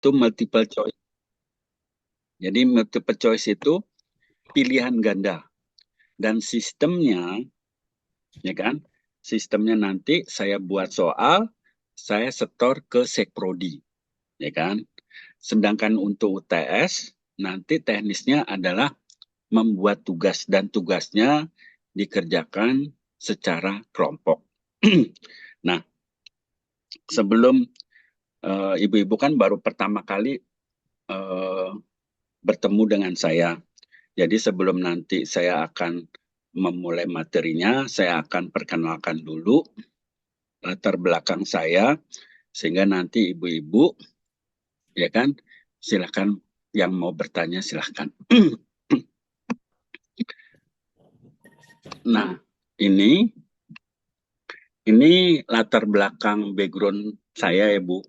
itu multiple choice. Jadi multiple choice itu pilihan ganda. Dan sistemnya, ya kan, sistemnya nanti saya buat soal, saya setor ke Sekprodi, ya kan. Sedangkan untuk UTS, nanti teknisnya adalah membuat tugas dan tugasnya dikerjakan secara kelompok. Nah, sebelum ibu-ibu kan baru pertama kali eh, bertemu dengan saya. Jadi sebelum nanti saya akan memulai materinya, saya akan perkenalkan dulu latar belakang saya, sehingga nanti ibu-ibu, ya kan, silakan yang mau bertanya silakan. Nah, ini latar belakang background saya ya Bu,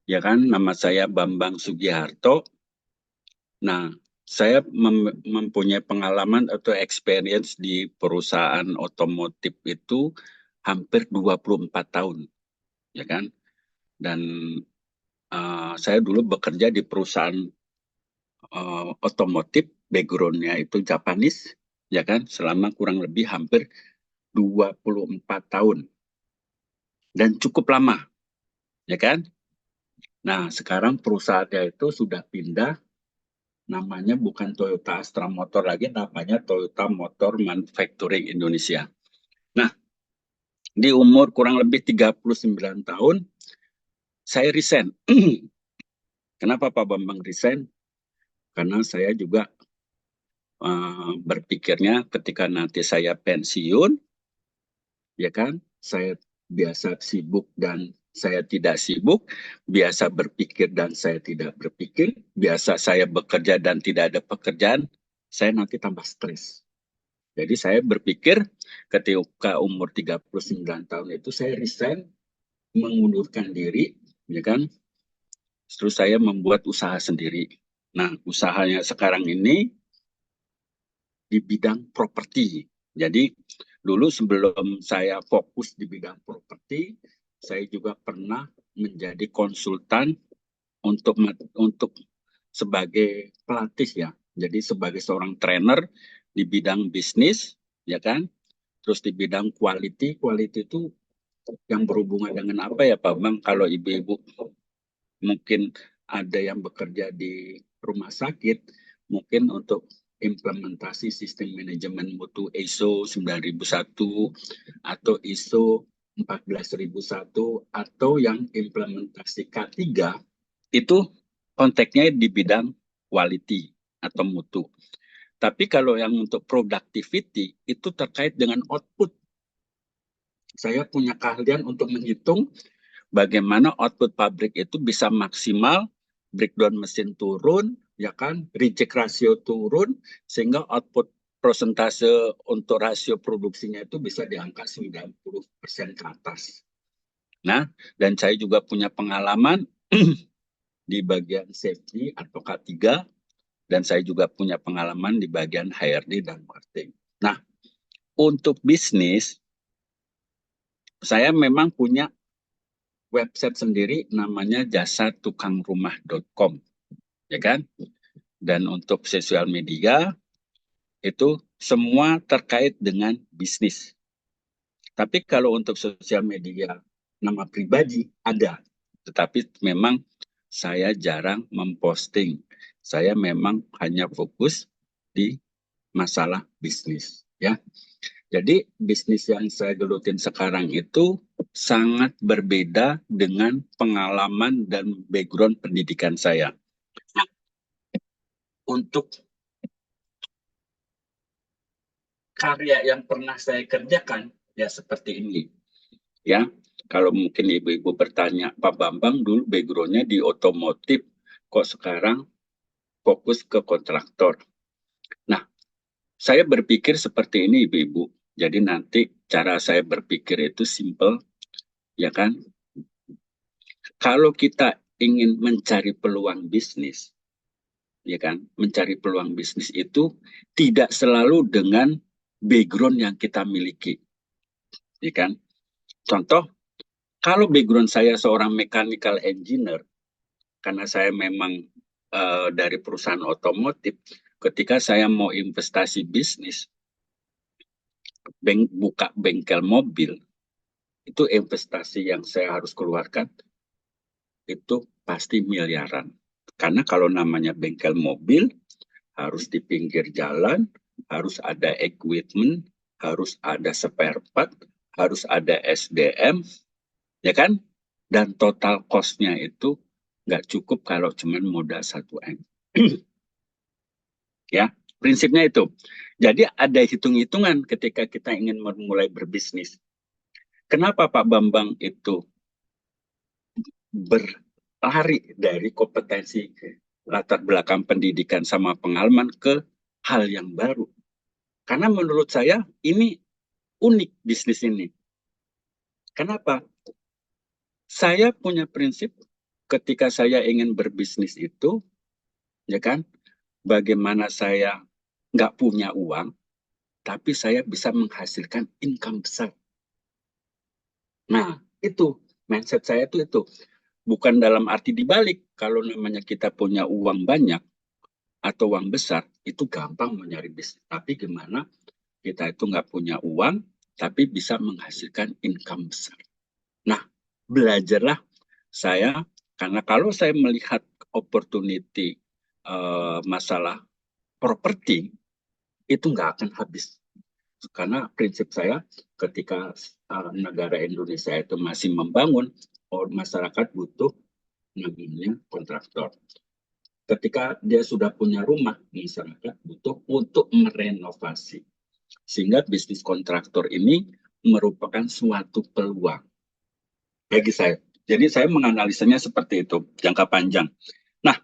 ya kan, nama saya Bambang Sugiharto. Nah, saya mempunyai pengalaman atau experience di perusahaan otomotif itu hampir 24 tahun, ya kan? Dan saya dulu bekerja di perusahaan otomotif, backgroundnya itu Japanese, ya kan? Selama kurang lebih hampir 24 tahun. Dan cukup lama, ya kan? Nah, sekarang perusahaannya itu sudah pindah, namanya bukan Toyota Astra Motor lagi, namanya Toyota Motor Manufacturing Indonesia. Nah, di umur kurang lebih 39 tahun, saya resign. Kenapa Pak Bambang resign? Karena saya juga berpikirnya ketika nanti saya pensiun, ya kan, saya biasa sibuk dan saya tidak sibuk, biasa berpikir dan saya tidak berpikir, biasa saya bekerja dan tidak ada pekerjaan, saya nanti tambah stres. Jadi saya berpikir ketika umur 39 tahun itu saya resign, mengundurkan diri, ya kan, terus saya membuat usaha sendiri. Nah, usahanya sekarang ini di bidang properti. Jadi dulu sebelum saya fokus di bidang properti, saya juga pernah menjadi konsultan untuk sebagai pelatih ya. Jadi sebagai seorang trainer di bidang bisnis, ya kan? Terus di bidang quality, quality itu yang berhubungan dengan apa ya Pak Bang? Kalau ibu-ibu mungkin ada yang bekerja di rumah sakit, mungkin untuk implementasi sistem manajemen mutu ISO 9001 atau ISO 14001 atau yang implementasi K3 itu konteksnya di bidang quality atau mutu. Tapi kalau yang untuk productivity itu terkait dengan output. Saya punya keahlian untuk menghitung bagaimana output pabrik itu bisa maksimal, breakdown mesin turun, ya kan, reject ratio turun, sehingga output persentase untuk rasio produksinya itu bisa di angka 90% ke atas. Nah, dan saya juga punya pengalaman di bagian safety atau K3, dan saya juga punya pengalaman di bagian HRD dan marketing. Nah, untuk bisnis, saya memang punya website sendiri namanya jasatukangrumah.com, ya kan? Dan untuk sosial media itu semua terkait dengan bisnis. Tapi kalau untuk sosial media nama pribadi ada, tetapi memang saya jarang memposting. Saya memang hanya fokus di masalah bisnis, ya. Jadi bisnis yang saya gelutin sekarang itu sangat berbeda dengan pengalaman dan background pendidikan saya. Nah, untuk karya yang pernah saya kerjakan, ya seperti ini. Ya, kalau mungkin ibu-ibu bertanya, Pak Bambang dulu backgroundnya di otomotif, kok sekarang fokus ke kontraktor. Nah, saya berpikir seperti ini ibu-ibu. Jadi nanti cara saya berpikir itu simple, ya kan? Kalau kita ingin mencari peluang bisnis, ya kan, mencari peluang bisnis itu tidak selalu dengan background yang kita miliki, ya kan. Contoh, kalau background saya seorang mechanical engineer, karena saya memang dari perusahaan otomotif, ketika saya mau investasi bisnis, buka bengkel mobil, itu investasi yang saya harus keluarkan itu pasti miliaran. Karena kalau namanya bengkel mobil, harus di pinggir jalan, harus ada equipment, harus ada spare part, harus ada SDM, ya kan? Dan total cost-nya itu nggak cukup kalau cuma modal 1M. Ya, prinsipnya itu. Jadi ada hitung-hitungan ketika kita ingin memulai berbisnis. Kenapa Pak Bambang itu berlari dari kompetensi latar belakang pendidikan sama pengalaman ke hal yang baru? Karena menurut saya ini unik bisnis ini. Kenapa? Saya punya prinsip ketika saya ingin berbisnis itu, ya kan, bagaimana saya nggak punya uang, tapi saya bisa menghasilkan income besar. Nah, itu mindset saya itu bukan dalam arti dibalik. Kalau namanya kita punya uang banyak atau uang besar, itu gampang mau nyari bisnis. Tapi gimana kita itu nggak punya uang, tapi bisa menghasilkan income besar. Nah, belajarlah saya, karena kalau saya melihat opportunity masalah properti, itu nggak akan habis. Karena prinsip saya, ketika negara Indonesia itu masih membangun, masyarakat butuh namanya kontraktor. Ketika dia sudah punya rumah, masyarakat butuh untuk merenovasi. Sehingga bisnis kontraktor ini merupakan suatu peluang bagi saya. Jadi saya menganalisanya seperti itu, jangka panjang. Nah,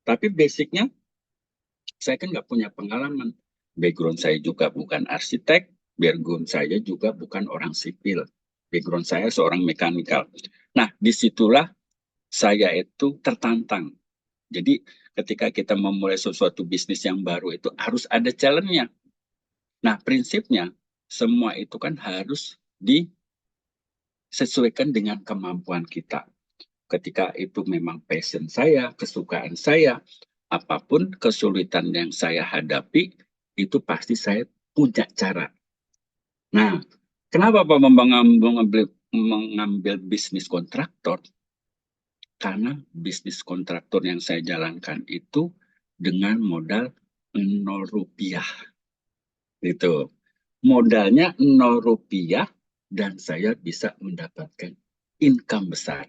tapi basicnya saya kan nggak punya pengalaman. Background saya juga bukan arsitek, background saya juga bukan orang sipil. Background saya seorang mekanikal. Nah, disitulah saya itu tertantang. Jadi ketika kita memulai sesuatu bisnis yang baru itu harus ada challenge-nya. Nah, prinsipnya semua itu kan harus disesuaikan dengan kemampuan kita. Ketika itu memang passion saya, kesukaan saya, apapun kesulitan yang saya hadapi, itu pasti saya punya cara. Nah, kenapa Pak mengambil bisnis kontraktor? Karena bisnis kontraktor yang saya jalankan itu dengan modal 0 rupiah. Itu. Modalnya 0 rupiah dan saya bisa mendapatkan income besar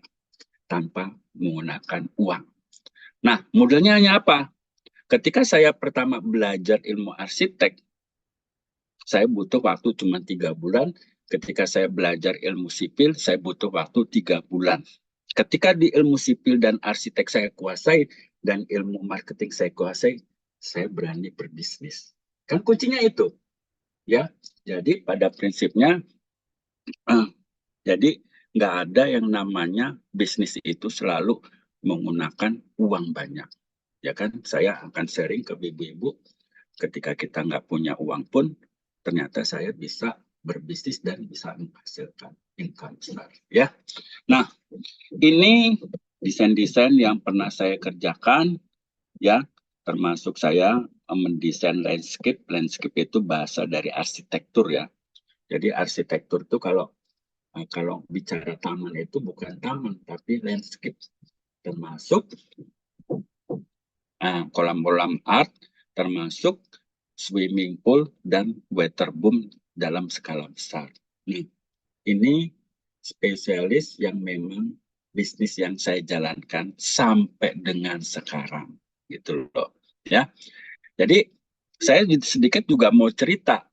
tanpa menggunakan uang. Nah, modalnya hanya apa? Ketika saya pertama belajar ilmu arsitek, saya butuh waktu cuma 3 bulan. Ketika saya belajar ilmu sipil, saya butuh waktu 3 bulan. Ketika di ilmu sipil dan arsitek saya kuasai, dan ilmu marketing saya kuasai, saya berani berbisnis. Kan kuncinya itu. Ya, jadi pada prinsipnya, jadi nggak ada yang namanya bisnis itu selalu menggunakan uang banyak. Ya kan, saya akan sharing ke ibu-ibu, ketika kita nggak punya uang pun, ternyata saya bisa berbisnis dan bisa menghasilkan income besar. Ya, nah ini desain-desain yang pernah saya kerjakan, ya, termasuk saya mendesain landscape. Landscape itu bahasa dari arsitektur ya. Jadi arsitektur itu kalau bicara taman itu bukan taman, tapi landscape. Termasuk kolam-kolam art, termasuk swimming pool dan waterboom dalam skala besar. Nah, ini spesialis yang memang bisnis yang saya jalankan sampai dengan sekarang, gitu loh. Ya, jadi saya sedikit juga mau cerita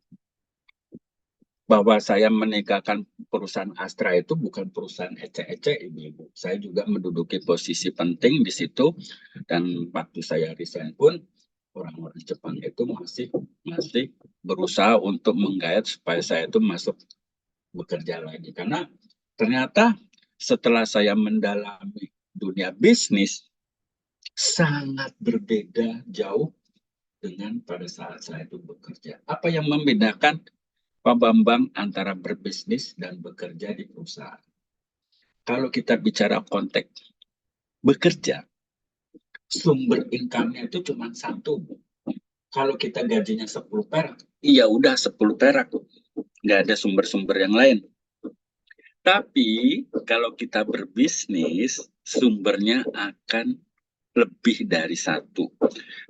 bahwa saya meninggalkan perusahaan Astra itu bukan perusahaan ecek-ecek, ibu-ibu. Saya juga menduduki posisi penting di situ, dan waktu saya resign pun orang-orang Jepang itu masih berusaha untuk menggait supaya saya itu masuk bekerja lagi. Karena ternyata setelah saya mendalami dunia bisnis, sangat berbeda jauh dengan pada saat saya itu bekerja. Apa yang membedakan Pak Bambang antara berbisnis dan bekerja di perusahaan? Kalau kita bicara konteks bekerja, sumber income-nya itu cuma satu. Kalau kita gajinya 10 perak, iya udah 10 perak. Nggak ada sumber-sumber yang lain. Tapi kalau kita berbisnis, sumbernya akan lebih dari satu.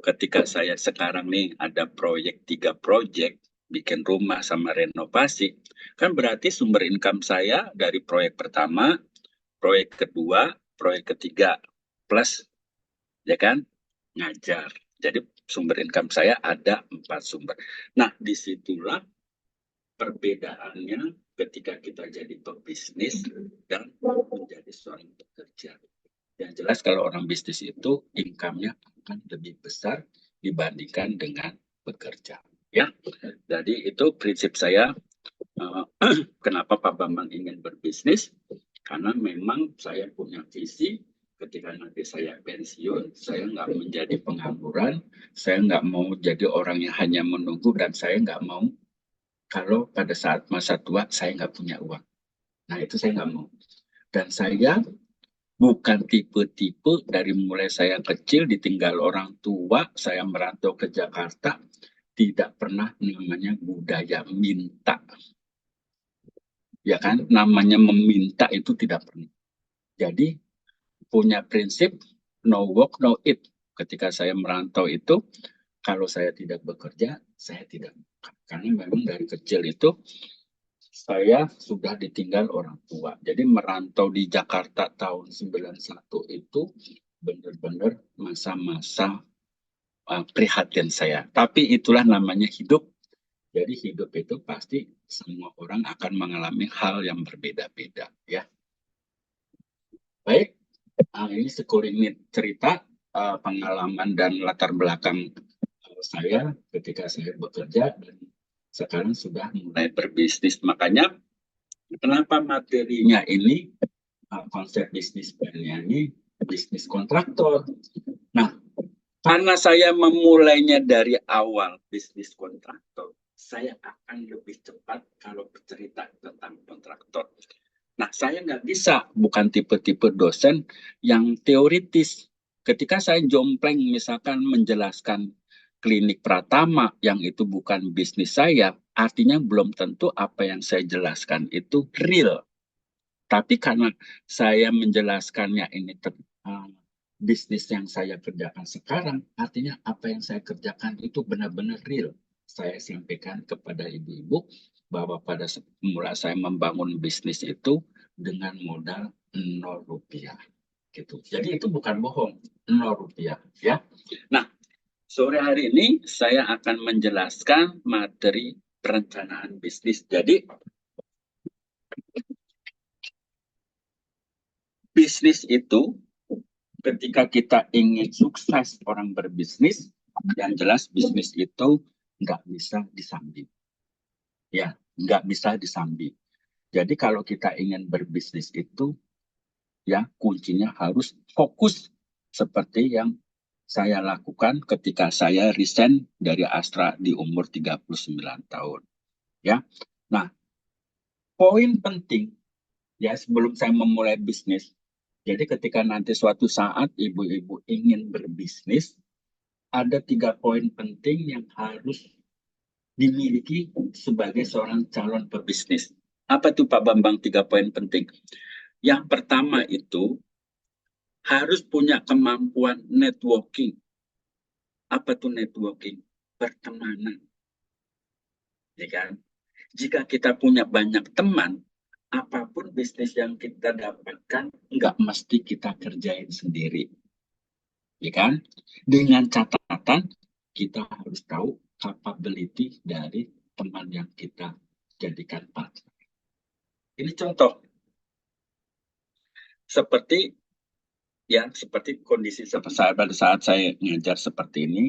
Ketika saya sekarang nih ada proyek 3 proyek, bikin rumah sama renovasi, kan berarti sumber income saya dari proyek pertama, proyek kedua, proyek ketiga, plus, ya kan, ngajar. Jadi sumber income saya ada 4 sumber. Nah, disitulah perbedaannya ketika kita jadi pebisnis dan menjadi seorang pekerja. Yang jelas kalau orang bisnis itu income-nya akan lebih besar dibandingkan dengan bekerja. Ya, jadi itu prinsip saya. Kenapa Pak Bambang ingin berbisnis? Karena memang saya punya visi ketika nanti saya pensiun, saya nggak menjadi pengangguran, saya nggak mau jadi orang yang hanya menunggu, dan saya nggak mau kalau pada saat masa tua saya nggak punya uang. Nah itu saya nggak mau. Dan saya bukan tipe-tipe dari mulai saya kecil ditinggal orang tua, saya merantau ke Jakarta, tidak pernah namanya budaya minta. Ya kan, namanya meminta itu tidak pernah. Jadi punya prinsip no work, no eat. Ketika saya merantau itu, kalau saya tidak bekerja, saya tidak makan. Karena memang dari kecil itu saya sudah ditinggal orang tua. Jadi merantau di Jakarta tahun 91 itu benar-benar masa-masa prihatin saya. Tapi itulah namanya hidup. Jadi hidup itu pasti semua orang akan mengalami hal yang berbeda-beda, ya. Baik, ini sekelumit cerita pengalaman dan latar belakang saya ketika saya bekerja dan sekarang sudah mulai berbisnis. Makanya kenapa materinya ini konsep bisnis plan-nya ini bisnis kontraktor. Nah, karena saya memulainya dari awal bisnis kontraktor, saya akan lebih cepat kalau bercerita tentang kontraktor. Nah, saya nggak bisa, bukan tipe-tipe dosen yang teoritis. Ketika saya jompleng misalkan menjelaskan klinik Pratama yang itu bukan bisnis saya, artinya belum tentu apa yang saya jelaskan itu real. Tapi karena saya menjelaskannya ini bisnis yang saya kerjakan sekarang, artinya apa yang saya kerjakan itu benar-benar real. Saya sampaikan kepada ibu-ibu bahwa pada semula saya membangun bisnis itu dengan modal 0 rupiah. Gitu. Jadi itu bukan bohong, 0 rupiah. Ya. Nah, sore hari ini saya akan menjelaskan materi perencanaan bisnis. Jadi bisnis itu ketika kita ingin sukses orang berbisnis, yang jelas bisnis itu nggak bisa disambi. Ya, nggak bisa disambi. Jadi kalau kita ingin berbisnis itu, ya kuncinya harus fokus seperti yang saya lakukan ketika saya resign dari Astra di umur 39 tahun. Ya, nah poin penting ya sebelum saya memulai bisnis. Jadi ketika nanti suatu saat ibu-ibu ingin berbisnis, ada 3 poin penting yang harus dimiliki sebagai seorang calon pebisnis. Apa tuh Pak Bambang 3 poin penting? Yang pertama itu harus punya kemampuan networking. Apa tuh networking? Pertemanan. Ya kan? Jika kita punya banyak teman, apapun bisnis yang kita dapatkan, nggak mesti kita kerjain sendiri. Ya kan? Dengan catatan, kita harus tahu capability dari teman yang kita jadikan partner. Ini contoh. Seperti seperti kondisi pada saat saya ngajar seperti ini,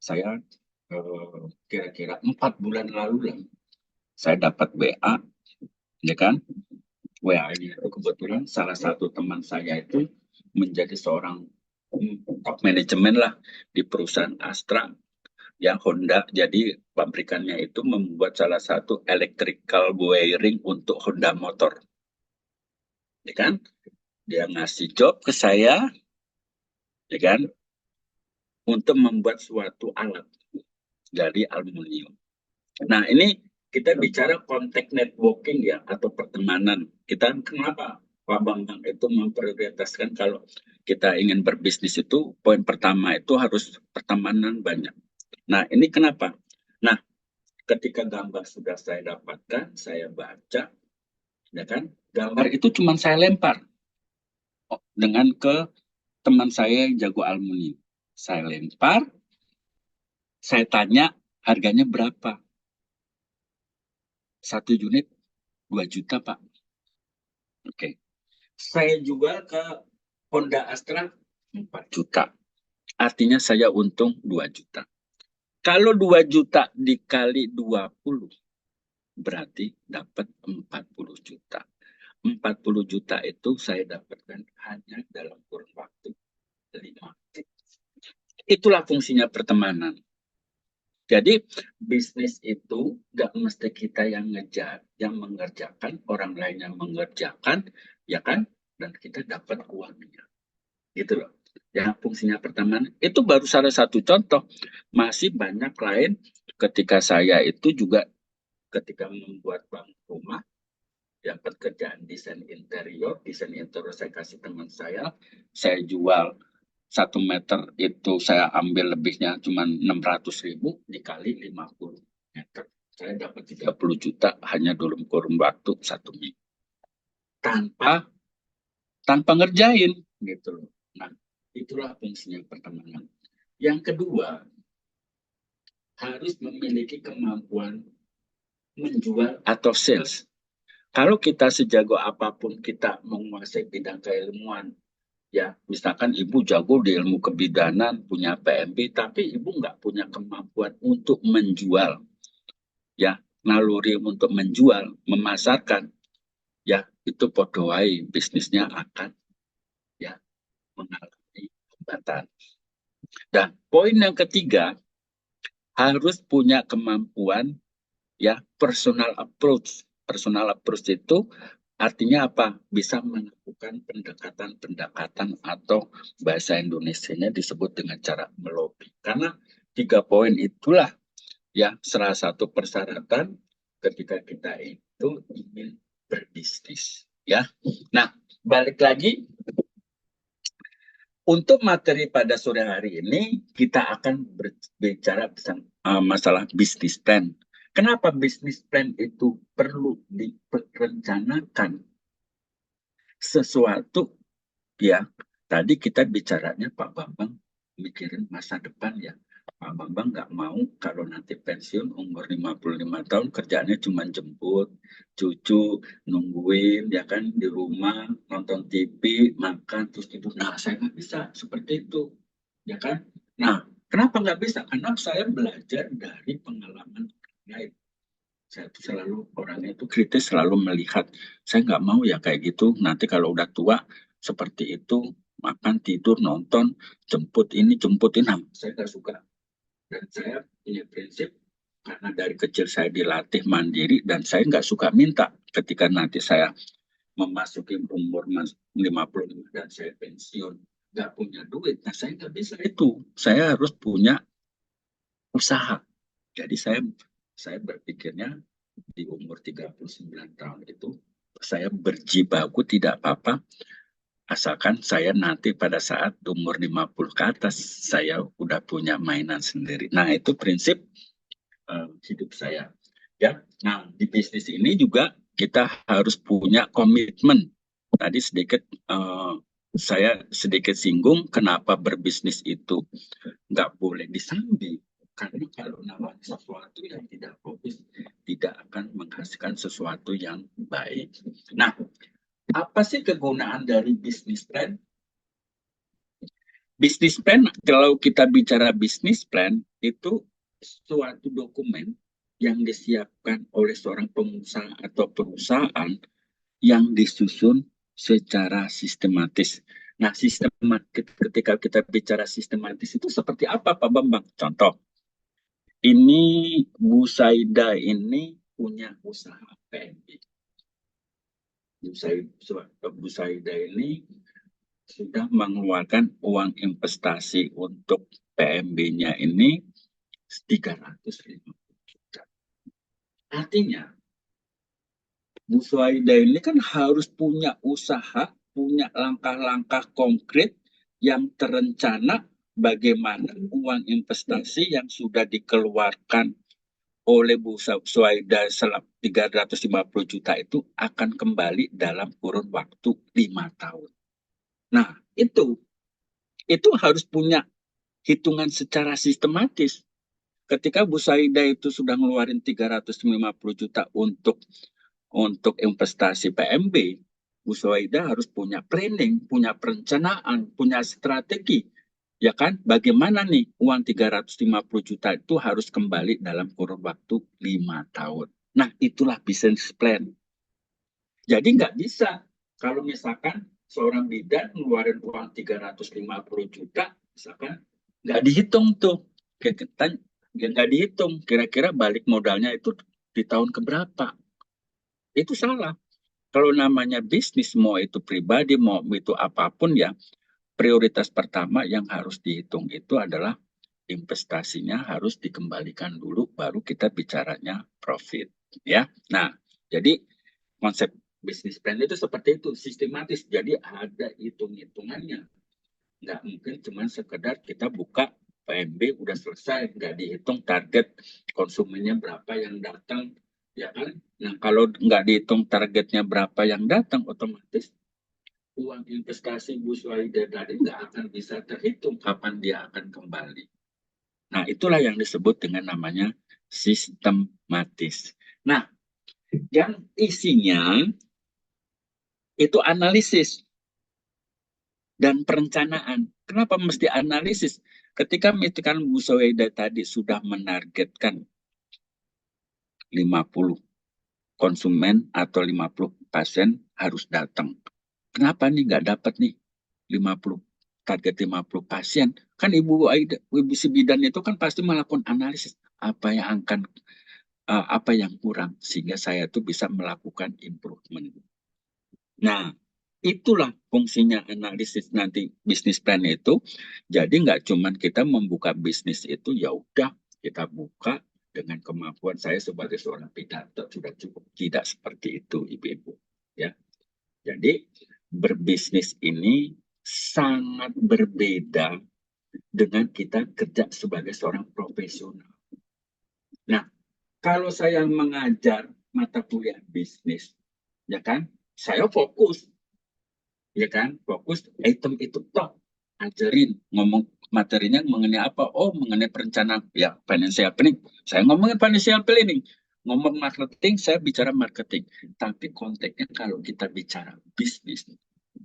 saya kira-kira 4 bulan lalu lah, saya dapat WA, ya kan? WA-nya itu kebetulan salah satu teman saya itu menjadi seorang top manajemen lah di perusahaan Astra, yang Honda. Jadi pabrikannya itu membuat salah satu electrical wiring untuk Honda motor, ya kan? Dia ngasih job ke saya, ya kan? untuk membuat suatu alat dari aluminium. Nah, ini kita bicara konteks networking ya, atau pertemanan. Kita kenapa Pak Bambang itu memprioritaskan kalau kita ingin berbisnis itu, poin pertama itu harus pertemanan banyak. Nah, ini kenapa? Nah, ketika gambar sudah saya dapatkan, saya baca, ya kan? Gambar itu cuma saya lempar dengan ke teman saya yang jago aluminium. Saya lempar, saya tanya harganya berapa? 1 unit 2 juta, Pak. Oke. Saya jual ke Honda Astra 4 juta. Artinya saya untung 2 juta. Kalau 2 juta dikali 20, berarti dapat 40 juta. 40 juta itu saya dapatkan hanya dalam kurun waktu 5 menit. Itulah fungsinya pertemanan. Jadi bisnis itu nggak mesti kita yang ngejar, yang mengerjakan, orang lain yang mengerjakan, ya kan? Dan kita dapat uangnya, gitu loh. Yang fungsinya pertemanan itu baru salah satu contoh. Masih banyak lain. Ketika saya itu juga ketika membuat bangun rumah, dapat kerjaan desain interior saya kasih teman saya jual 1 meter itu saya ambil lebihnya cuma 600.000 dikali 50 meter. Saya dapat 30 juta hanya dalam kurun waktu 1 minggu. Tanpa ngerjain gitu loh. Nah, itulah fungsinya pertemanan. Yang kedua, harus memiliki kemampuan menjual atau sales. Kalau kita sejago apapun kita menguasai bidang keilmuan, ya, misalkan ibu jago di ilmu kebidanan, punya PMB, tapi ibu nggak punya kemampuan untuk menjual, ya, naluri untuk menjual, memasarkan, ya, itu podoai bisnisnya akan, ya, mengalami hambatan. Dan poin yang ketiga, harus punya kemampuan, ya, personal approach. Personal approach itu artinya apa? Bisa melakukan pendekatan-pendekatan atau bahasa Indonesianya disebut dengan cara melobi. Karena 3 poin itulah ya salah satu persyaratan ketika kita itu ingin berbisnis. Ya, nah balik lagi untuk materi pada sore hari ini kita akan berbicara tentang masalah bisnis plan. Kenapa bisnis plan itu perlu direncanakan? Sesuatu ya, tadi kita bicaranya Pak Bambang mikirin masa depan ya. Pak Bambang nggak mau kalau nanti pensiun umur 55 tahun kerjaannya cuma jemput cucu, nungguin ya kan di rumah, nonton TV, makan, terus tidur. Nah, saya nggak bisa seperti itu, ya kan? Nah, kenapa nggak bisa? Karena saya belajar dari pengalaman lain. Saya tuh selalu orangnya itu kritis, selalu melihat saya nggak mau ya kayak gitu nanti kalau udah tua seperti itu, makan tidur nonton jemput ini jemputin, saya nggak suka. Dan saya punya prinsip karena dari kecil saya dilatih mandiri dan saya nggak suka minta. Ketika nanti saya memasuki umur 55 dan saya pensiun nggak punya duit, nah saya nggak bisa itu, saya harus punya usaha. Jadi saya berpikirnya di umur 39 tahun itu saya berjibaku tidak apa-apa asalkan saya nanti pada saat umur 50 ke atas saya udah punya mainan sendiri. Nah, itu prinsip hidup saya. Ya. Nah, di bisnis ini juga kita harus punya komitmen. Tadi sedikit saya sedikit singgung kenapa berbisnis itu nggak boleh disambi. Karena kalau namanya sesuatu yang tidak fokus, tidak akan menghasilkan sesuatu yang baik. Nah, apa sih kegunaan dari bisnis plan? Bisnis plan, kalau kita bicara bisnis plan, itu suatu dokumen yang disiapkan oleh seorang pengusaha atau perusahaan yang disusun secara sistematis. Nah, ketika kita bicara sistematis itu seperti apa, Pak Bambang? Contoh, ini Bu Saida ini punya usaha PNB. Bu Saida ini sudah mengeluarkan uang investasi untuk PMB-nya ini 350 juta. Artinya, Bu Swaida ini kan harus punya usaha, punya langkah-langkah konkret yang terencana bagaimana uang investasi yang sudah dikeluarkan oleh Bu Swaida selama 350 juta itu akan kembali dalam kurun waktu 5 tahun. Nah, itu harus punya hitungan secara sistematis. Ketika Bu Saida itu sudah ngeluarin 350 juta untuk investasi PMB, Bu Saida harus punya planning, punya perencanaan, punya strategi. Ya kan? Bagaimana nih uang 350 juta itu harus kembali dalam kurun waktu 5 tahun. Nah, itulah business plan. Jadi nggak bisa kalau misalkan seorang bidan ngeluarin uang 350 juta, misalkan nggak dihitung tuh. Kita nggak dihitung kira-kira balik modalnya itu di tahun keberapa. Itu salah. Kalau namanya bisnis, mau itu pribadi, mau itu apapun ya, prioritas pertama yang harus dihitung itu adalah investasinya harus dikembalikan dulu, baru kita bicaranya profit. Ya, nah, jadi konsep bisnis plan itu seperti itu, sistematis. Jadi ada hitung-hitungannya. Nggak mungkin cuma sekedar kita buka PMB udah selesai, nggak dihitung target konsumennya berapa yang datang, ya kan? Nah, kalau nggak dihitung targetnya berapa yang datang, otomatis uang investasi Bu Swaida tadi nggak akan bisa terhitung kapan dia akan kembali. Nah, itulah yang disebut dengan namanya sistematis. Nah, yang isinya itu analisis dan perencanaan. Kenapa mesti analisis? Ketika misalkan Bu Swaida tadi sudah menargetkan 50 konsumen atau 50 pasien harus datang. Kenapa nih nggak dapat nih 50 target 50 pasien? Kan Ibu si bidan itu kan pasti melakukan analisis apa yang akan apa yang kurang sehingga saya tuh bisa melakukan improvement. Nah, itulah fungsinya analisis nanti bisnis plan itu. Jadi nggak cuman kita membuka bisnis itu ya udah kita buka dengan kemampuan saya sebagai seorang pidato sudah cukup. Tidak seperti itu, ibu-ibu. Ya, jadi berbisnis ini sangat berbeda dengan kita kerja sebagai seorang profesional. Nah, kalau saya mengajar mata kuliah bisnis, ya kan, saya fokus, ya kan, fokus item itu toh, ajarin ngomong materinya mengenai apa? Oh, mengenai perencanaan ya financial planning. Saya ngomongin financial planning, ngomong marketing, saya bicara marketing. Tapi konteksnya kalau kita bicara bisnis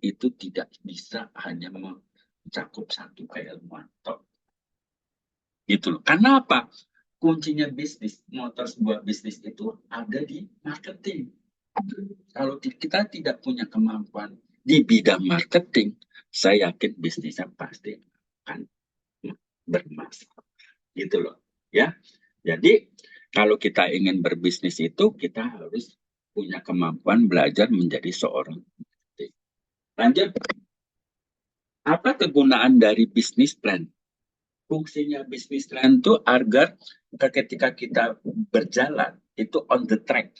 itu tidak bisa hanya mencakup satu keilmuan toh. Gitu loh. Karena apa? Kuncinya bisnis, motor sebuah bisnis itu ada di marketing. Kalau kita tidak punya kemampuan di bidang marketing, saya yakin bisnisnya pasti akan bermasalah. Gitu loh. Ya. Jadi kalau kita ingin berbisnis itu, kita harus punya kemampuan belajar menjadi seorang marketing. Lanjut, apa kegunaan dari bisnis plan? Fungsinya bisnis plan itu agar ketika kita berjalan itu on the track,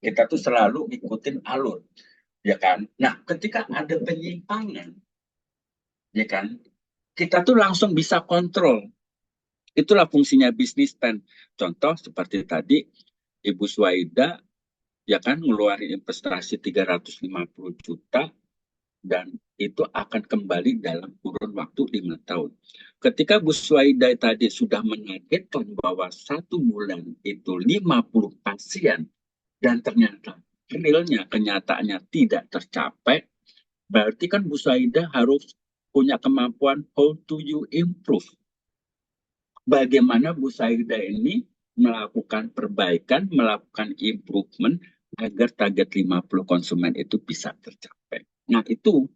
kita tuh selalu ngikutin alur, ya kan? Nah, ketika ada penyimpangan, ya kan, kita tuh langsung bisa kontrol. Itulah fungsinya bisnis plan. Contoh seperti tadi Ibu Swaida, ya kan, ngeluarin investasi 350 juta dan itu akan kembali dalam kurun waktu 5 tahun. Ketika Bu Swaida tadi sudah menargetkan bahwa 1 bulan itu 50 pasien dan ternyata realnya kenyataannya tidak tercapai, berarti kan Bu Swaida harus punya kemampuan how to you improve. Bagaimana Bu Swaida ini melakukan perbaikan, melakukan improvement agar target 50 konsumen itu bisa tercapai. Nah, itu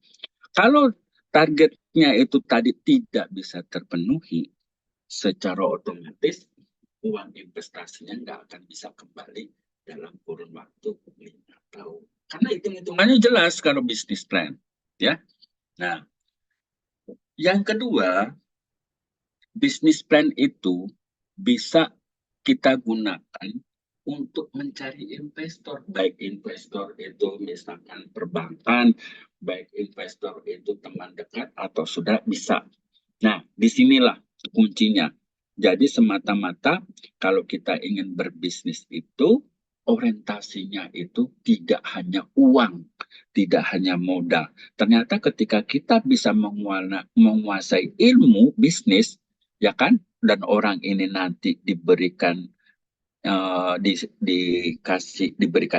kalau targetnya itu tadi tidak bisa terpenuhi, secara otomatis uang investasinya nggak akan bisa kembali dalam kurun waktu 5 tahun. Karena hitung-hitungannya jelas kalau bisnis plan, ya. Nah, yang kedua, bisnis plan itu bisa kita gunakan untuk mencari investor, baik investor itu misalkan perbankan, baik investor itu teman dekat atau sudah bisa. Nah, disinilah kuncinya. Jadi semata-mata kalau kita ingin berbisnis itu orientasinya itu tidak hanya uang, tidak hanya modal. Ternyata ketika kita bisa menguasai ilmu bisnis, ya kan, dan orang ini nanti diberikan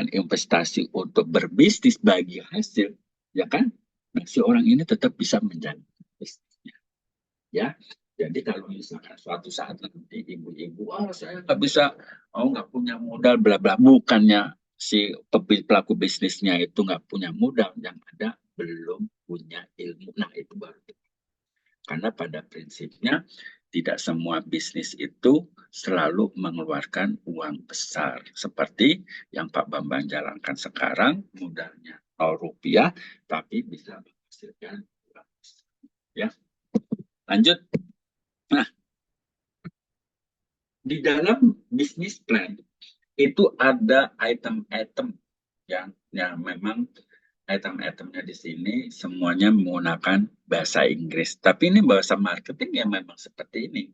investasi untuk berbisnis bagi hasil, ya kan? Nah, si orang ini tetap bisa menjalankan bisnisnya, ya. Jadi kalau misalkan suatu saat nanti ibu-ibu, oh saya nggak bisa, oh nggak punya modal, bla bla, bukannya si pelaku bisnisnya itu nggak punya modal, yang ada belum punya ilmu. Nah itu baru. Karena pada prinsipnya tidak semua bisnis itu selalu mengeluarkan uang besar. Seperti yang Pak Bambang jalankan sekarang, modalnya 0 rupiah, tapi bisa menghasilkan uang besar. Ya, lanjut. Nah, di dalam bisnis plan itu ada item-item yang memang item-itemnya di sini semuanya menggunakan bahasa Inggris. Tapi ini bahasa marketing yang memang seperti ini.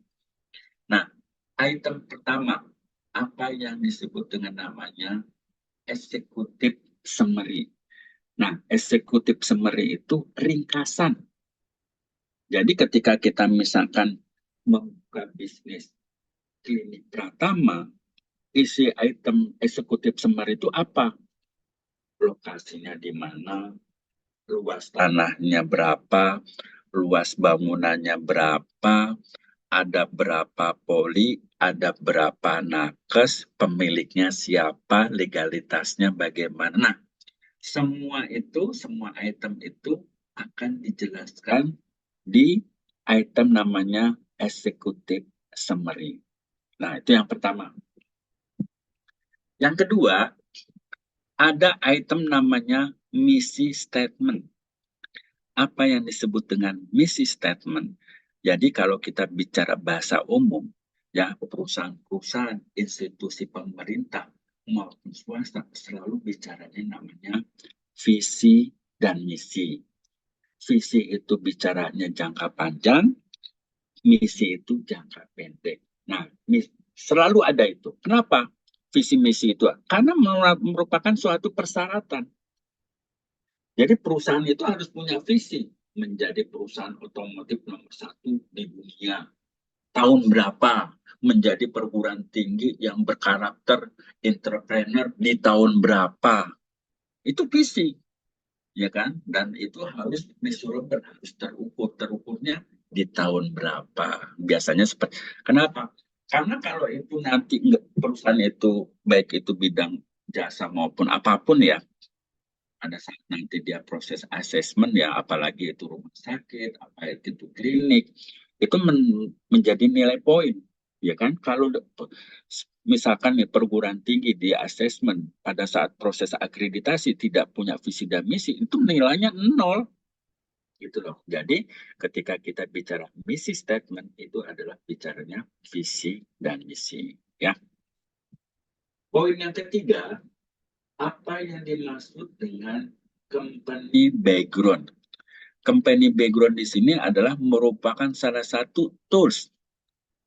Nah, item pertama, apa yang disebut dengan namanya eksekutif summary. Nah, eksekutif summary itu ringkasan. Jadi ketika kita misalkan membuka bisnis klinik Pratama, isi item eksekutif summary itu apa? Lokasinya di mana, luas tanahnya berapa, luas bangunannya berapa, ada berapa poli, ada berapa nakes, pemiliknya siapa, legalitasnya bagaimana. Nah, semua item itu akan dijelaskan di item namanya executive summary. Nah, itu yang pertama. Yang kedua, ada item namanya misi statement. Apa yang disebut dengan misi statement? Jadi kalau kita bicara bahasa umum, ya perusahaan-perusahaan, institusi pemerintah maupun swasta selalu bicaranya namanya visi dan misi. Visi itu bicaranya jangka panjang, misi itu jangka pendek. Nah, selalu ada itu. Kenapa? Visi misi itu karena merupakan suatu persyaratan. Jadi perusahaan itu harus punya visi menjadi perusahaan otomotif nomor 1 di dunia. Tahun berapa menjadi perguruan tinggi yang berkarakter entrepreneur di tahun berapa. Itu visi, ya kan? Dan itu harus measurable, harus terukur. Terukurnya di tahun berapa. Biasanya seperti, kenapa? Karena kalau itu nanti perusahaan itu, baik itu bidang jasa maupun apapun ya, pada saat nanti dia proses asesmen ya, apalagi itu rumah sakit, apa itu klinik, itu menjadi nilai poin, ya kan? Kalau misalkan ya perguruan tinggi di asesmen pada saat proses akreditasi tidak punya visi dan misi, itu nilainya 0, gitu loh. Jadi ketika kita bicara misi statement itu adalah bicaranya visi dan misi, ya. Poin yang ketiga, apa yang dimaksud dengan company background? Company background di sini adalah merupakan salah satu tools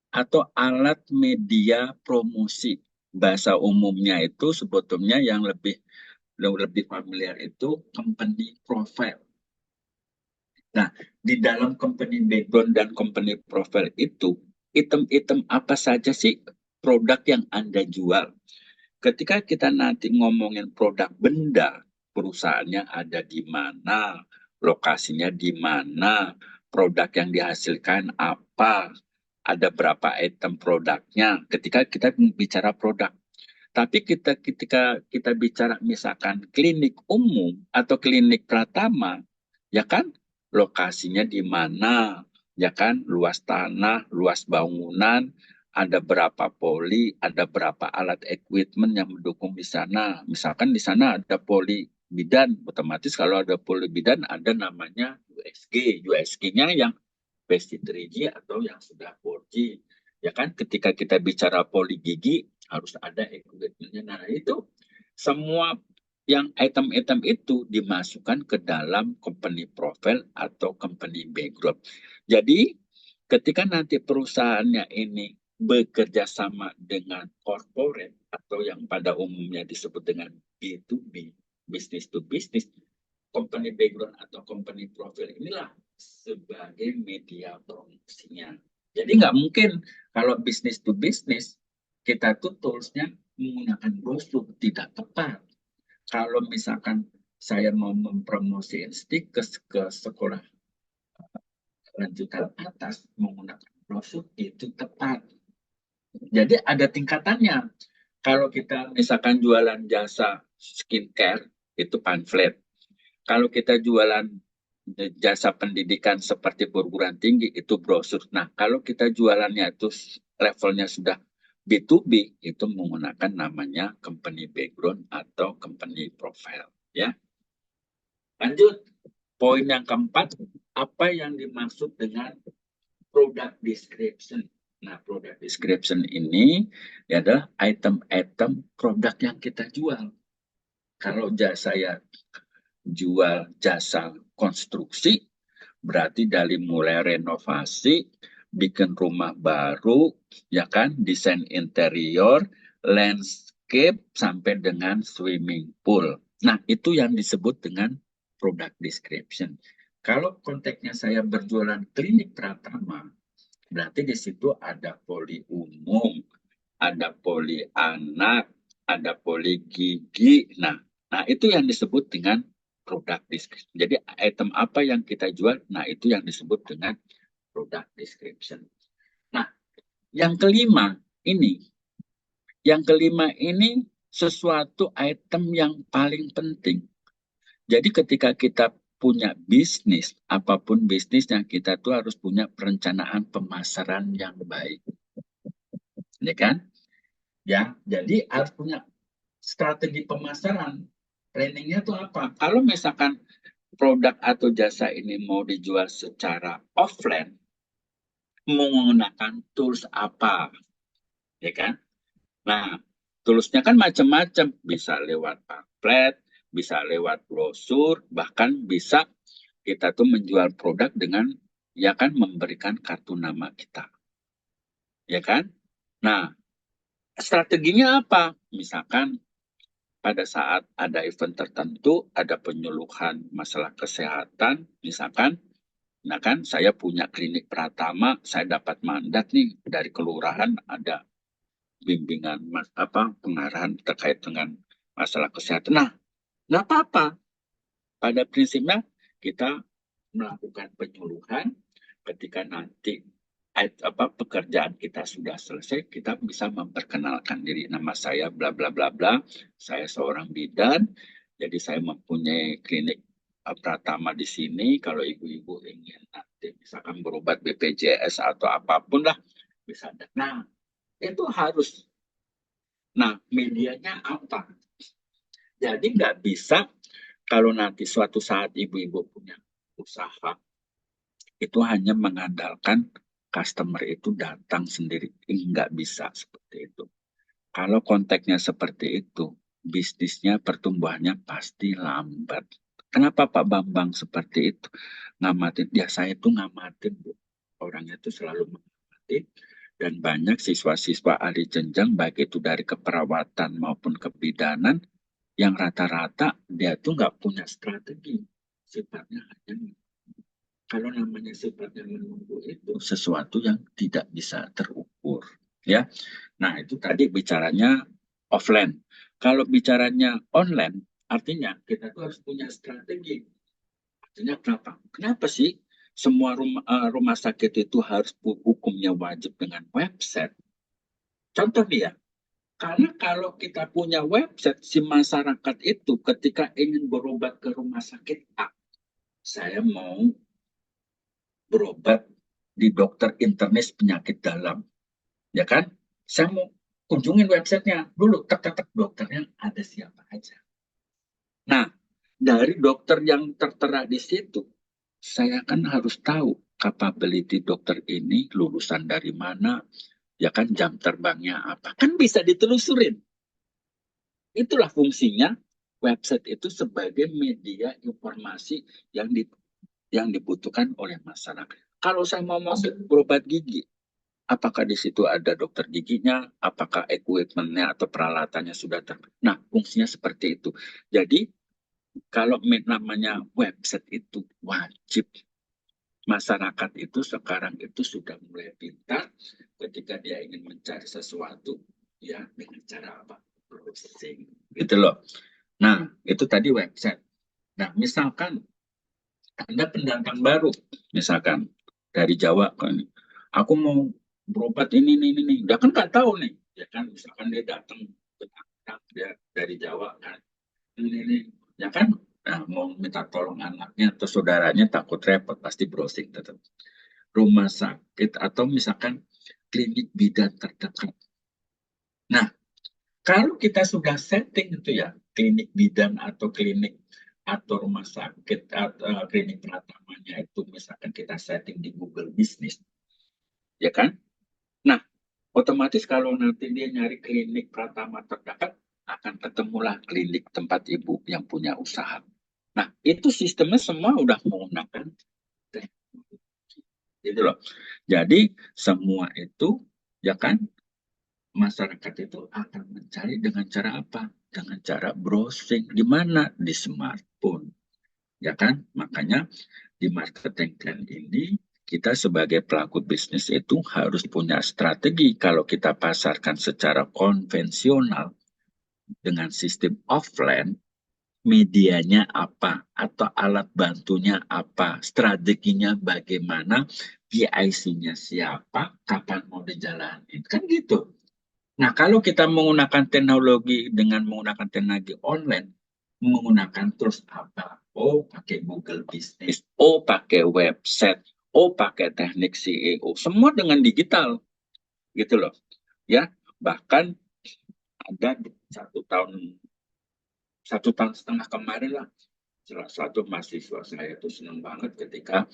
atau alat media promosi. Bahasa umumnya itu sebetulnya yang lebih familiar itu company profile. Nah, di dalam company background dan company profile itu, item-item apa saja sih produk yang Anda jual? Ketika kita nanti ngomongin produk benda, perusahaannya ada di mana, lokasinya di mana, produk yang dihasilkan apa, ada berapa item produknya. Ketika kita bicara produk, tapi ketika kita bicara misalkan klinik umum atau klinik Pratama, ya kan, lokasinya di mana, ya kan, luas tanah, luas bangunan, ada berapa poli, ada berapa alat equipment yang mendukung di sana. Misalkan di sana ada poli bidan, otomatis kalau ada polybidan ada namanya USG. USG-nya yang basic 3G atau yang sudah 4G. Ya kan, ketika kita bicara poligigi harus ada equipment-nya. Nah, itu semua yang item-item itu dimasukkan ke dalam company profile atau company background. Jadi, ketika nanti perusahaannya ini bekerja sama dengan corporate atau yang pada umumnya disebut dengan B2B, business to business, company background atau company profile inilah sebagai media promosinya. Jadi nggak mungkin kalau bisnis to bisnis kita tuh toolsnya menggunakan brosur, tidak tepat. Kalau misalkan saya mau mempromosikan stiker ke sekolah lanjutan atas menggunakan brosur itu tepat. Jadi ada tingkatannya. Kalau kita misalkan jualan jasa skincare itu pamflet. Kalau kita jualan jasa pendidikan seperti perguruan tinggi itu brosur. Nah, kalau kita jualannya itu levelnya sudah B2B itu menggunakan namanya company background atau company profile, ya. Lanjut, poin yang keempat, apa yang dimaksud dengan product description. Nah, product description ini adalah item-item produk yang kita jual. Kalau saya jual jasa konstruksi, berarti dari mulai renovasi, bikin rumah baru, ya kan, desain interior, landscape, sampai dengan swimming pool. Nah, itu yang disebut dengan product description. Kalau konteksnya saya berjualan klinik Pratama, berarti di situ ada poli umum, ada poli anak, ada poli gigi. Nah, itu yang disebut dengan product description. Jadi item apa yang kita jual, nah itu yang disebut dengan product description. Nah, yang kelima ini, sesuatu item yang paling penting. Jadi ketika kita punya bisnis, apapun bisnisnya, kita tuh harus punya perencanaan pemasaran yang baik. Ya kan? Ya, jadi harus punya strategi pemasaran. Planningnya tuh apa? Kalau misalkan produk atau jasa ini mau dijual secara offline, menggunakan tools apa, ya kan? Nah, toolsnya kan macam-macam, bisa lewat pamflet, bisa lewat brosur, bahkan bisa kita tuh menjual produk dengan ya kan memberikan kartu nama kita, ya kan? Nah, strateginya apa? Misalkan pada saat ada event tertentu, ada penyuluhan masalah kesehatan, misalkan, nah kan saya punya klinik Pratama, saya dapat mandat nih dari kelurahan ada bimbingan pengarahan terkait dengan masalah kesehatan. Nah, nggak apa-apa. Pada prinsipnya kita melakukan penyuluhan ketika nanti pekerjaan kita sudah selesai, kita bisa memperkenalkan diri. Nama saya bla bla bla bla, saya seorang bidan, jadi saya mempunyai klinik Pratama di sini. Kalau ibu-ibu ingin nanti misalkan berobat BPJS atau apapun lah, bisa. Nah, itu harus. Nah, medianya apa? Jadi nggak bisa kalau nanti suatu saat ibu-ibu punya usaha, itu hanya mengandalkan customer itu datang sendiri. Nggak bisa seperti itu. Kalau konteksnya seperti itu, bisnisnya pertumbuhannya pasti lambat. Kenapa Pak Bambang seperti itu? Ngamatin, ya saya itu ngamatin, Bu. Orangnya itu selalu mengamati. Dan banyak siswa-siswa ahli jenjang, baik itu dari keperawatan maupun kebidanan, yang rata-rata dia tuh nggak punya strategi. Sifatnya hanya, kalau namanya sifatnya menunggu itu sesuatu yang tidak bisa terukur. Ya, nah itu tadi bicaranya offline. Kalau bicaranya online, artinya kita tuh harus punya strategi. Artinya kenapa? Kenapa sih semua rumah sakit itu harus hukumnya wajib dengan website? Contoh nih ya, karena kalau kita punya website, si masyarakat itu ketika ingin berobat ke rumah sakit A, saya mau berobat di dokter internis penyakit dalam, ya kan? Saya mau kunjungin websitenya dulu, tek dokternya ada siapa aja. Nah, Dari dokter yang tertera di situ, saya kan harus tahu capability dokter ini lulusan dari mana, ya kan jam terbangnya apa. Kan bisa ditelusurin. Itulah fungsinya website itu sebagai media informasi yang yang dibutuhkan oleh masyarakat. Kalau saya mau masuk berobat gigi, apakah di situ ada dokter giginya, apakah equipmentnya atau peralatannya sudah Nah, fungsinya seperti itu. Jadi, kalau namanya website itu wajib. Masyarakat itu sekarang itu sudah mulai pintar ketika dia ingin mencari sesuatu, ya dengan cara apa? Browsing. Gitu loh. Nah, itu tadi website. Nah, misalkan Anda pendatang baru, misalkan dari Jawa kan, aku mau berobat ini. Dia kan nggak tahu nih, ya kan, misalkan dia datang ke Tangerang, dia dari Jawa kan, ini, ya kan, nah, mau minta tolong anaknya atau saudaranya takut repot, pasti browsing tetap. Rumah sakit atau misalkan klinik bidan terdekat. Nah, kalau kita sudah setting itu ya, klinik bidan atau klinik atau rumah sakit atau klinik pratamanya itu misalkan kita setting di Google Business, ya kan? Nah, otomatis kalau nanti dia nyari klinik pratama terdekat, akan ketemulah klinik tempat ibu yang punya usaha. Nah, itu sistemnya semua udah menggunakan teknologi. Gitu loh. Jadi, semua itu, ya kan, masyarakat itu akan mencari dengan cara apa? Dengan cara browsing. Di mana? Di smartphone. Ya kan? Makanya di marketing plan ini kita sebagai pelaku bisnis itu harus punya strategi. Kalau kita pasarkan secara konvensional dengan sistem offline, medianya apa atau alat bantunya apa, strateginya bagaimana, PIC-nya siapa, kapan mau dijalanin. Kan gitu. Nah, kalau kita menggunakan teknologi dengan menggunakan teknologi online, menggunakan terus apa? Oh, pakai Google Business. Oh, pakai website. Oh, pakai teknik CEO. Semua dengan digital, gitu loh. Ya, bahkan ada satu tahun setengah kemarin lah, salah satu mahasiswa saya itu senang banget ketika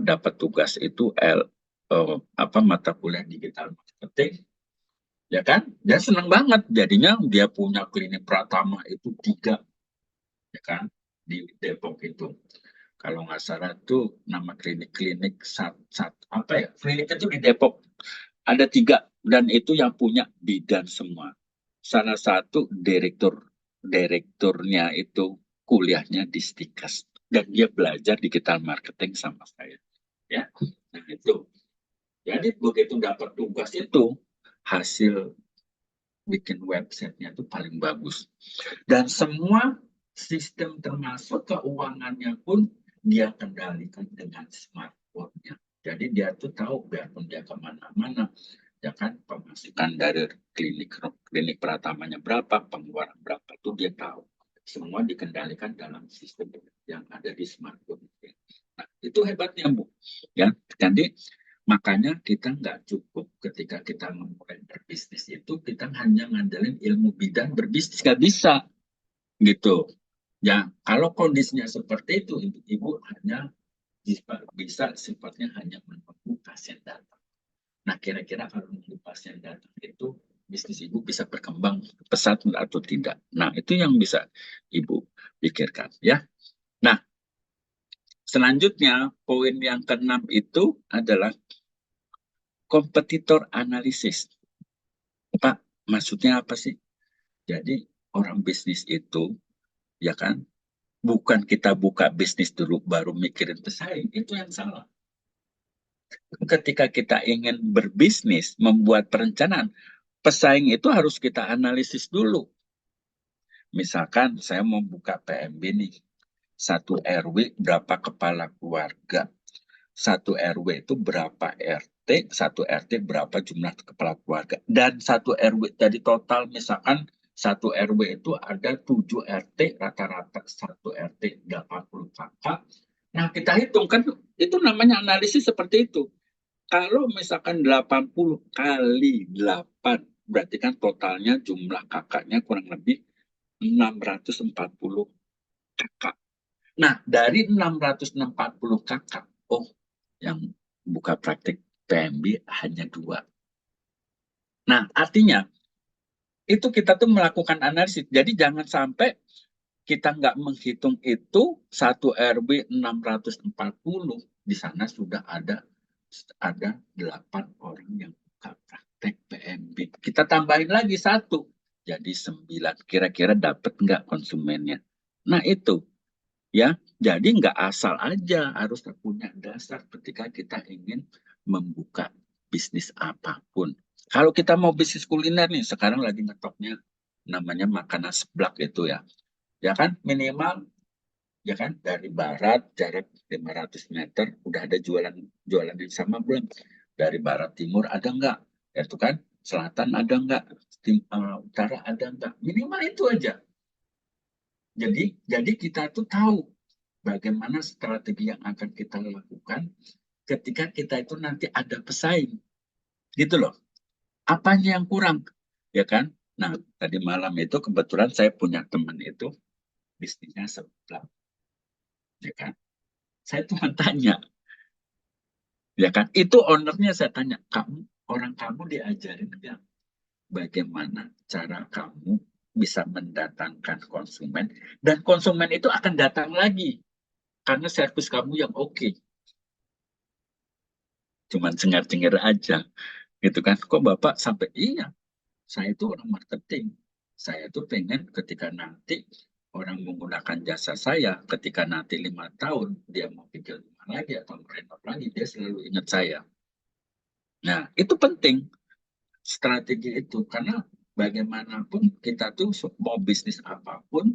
dapat tugas itu apa mata kuliah digital marketing. Ya kan? Dia senang banget. Jadinya dia punya klinik Pratama itu 3, ya kan? Di Depok itu. Kalau nggak salah tuh nama klinik-klinik apa ya? Klinik itu di Depok. Ada 3 dan itu yang punya bidan semua. Salah satu direkturnya itu kuliahnya di Stikas dan dia belajar digital marketing sama saya. Ya, nah itu. Jadi begitu dapat tugas itu hasil bikin websitenya itu paling bagus. Dan semua sistem termasuk keuangannya pun dia kendalikan dengan smartphone-nya. Jadi dia tuh tahu biarpun dia kemana-mana, ya kan pemasukan dari klinik pratamanya berapa, pengeluaran berapa itu dia tahu. Semua dikendalikan dalam sistem yang ada di smartphone. Nah, itu hebatnya Bu. Ya, jadi makanya kita nggak cukup ketika kita memulai berbisnis itu kita hanya ngandelin ilmu bidang berbisnis nggak bisa gitu. Ya, kalau kondisinya seperti itu, ibu hanya bisa sifatnya hanya menunggu pasien datang. Nah, kira-kira kalau menunggu pasien datang itu bisnis ibu bisa berkembang pesat atau tidak. Nah, itu yang bisa ibu pikirkan ya. Nah, selanjutnya poin yang keenam itu adalah kompetitor analisis. Pak, maksudnya apa sih? Jadi orang bisnis itu, ya kan, bukan kita buka bisnis dulu baru mikirin pesaing, itu yang salah. Ketika kita ingin berbisnis, membuat perencanaan, pesaing itu harus kita analisis dulu. Misalkan saya mau buka PMB nih, satu RW berapa kepala keluarga, satu RW itu berapa RT, satu RT berapa jumlah kepala keluarga, dan satu RW jadi total misalkan satu RW itu ada 7 RT, rata-rata satu RT 80 kakak. Nah, kita hitung kan itu namanya analisis seperti itu. Kalau misalkan 80 kali 8, berarti kan totalnya jumlah kakaknya kurang lebih 640 kakak. Nah, dari 640 kakak, oh, yang buka praktik PMB hanya 2. Nah, artinya itu kita tuh melakukan analisis. Jadi jangan sampai kita nggak menghitung itu satu RW 640, di sana sudah ada 8 orang yang buka praktek PMB. Kita tambahin lagi 1, jadi 9. Kira-kira dapat nggak konsumennya? Nah itu ya, jadi nggak asal aja, harus punya dasar ketika kita ingin membuka bisnis apapun. Kalau kita mau bisnis kuliner nih, sekarang lagi ngetopnya namanya makanan seblak itu ya. Ya kan, minimal ya kan dari barat jarak 500 meter udah ada jualan yang sama belum? Dari barat timur ada nggak? Ya itu kan, selatan ada nggak? Utara ada nggak? Minimal itu aja. Jadi kita tuh tahu bagaimana strategi yang akan kita lakukan ketika kita itu nanti ada pesaing. Gitu loh. Apanya yang kurang? Ya kan? Nah, tadi malam itu kebetulan saya punya teman itu bisnisnya sebelah. Ya kan? Saya cuma tanya. Ya kan? Itu ownernya saya tanya, orang kamu diajarin nggak bagaimana cara kamu bisa mendatangkan konsumen dan konsumen itu akan datang lagi karena servis kamu yang oke. Cuman cengar-cengir aja. Gitu kan, kok Bapak sampai iya, saya itu orang marketing. Saya itu pengen ketika nanti orang menggunakan jasa saya, ketika nanti 5 tahun dia mau pinjam rumah lagi atau merenov lagi, dia selalu ingat saya. Nah, itu penting strategi itu karena bagaimanapun kita tuh mau bisnis apapun,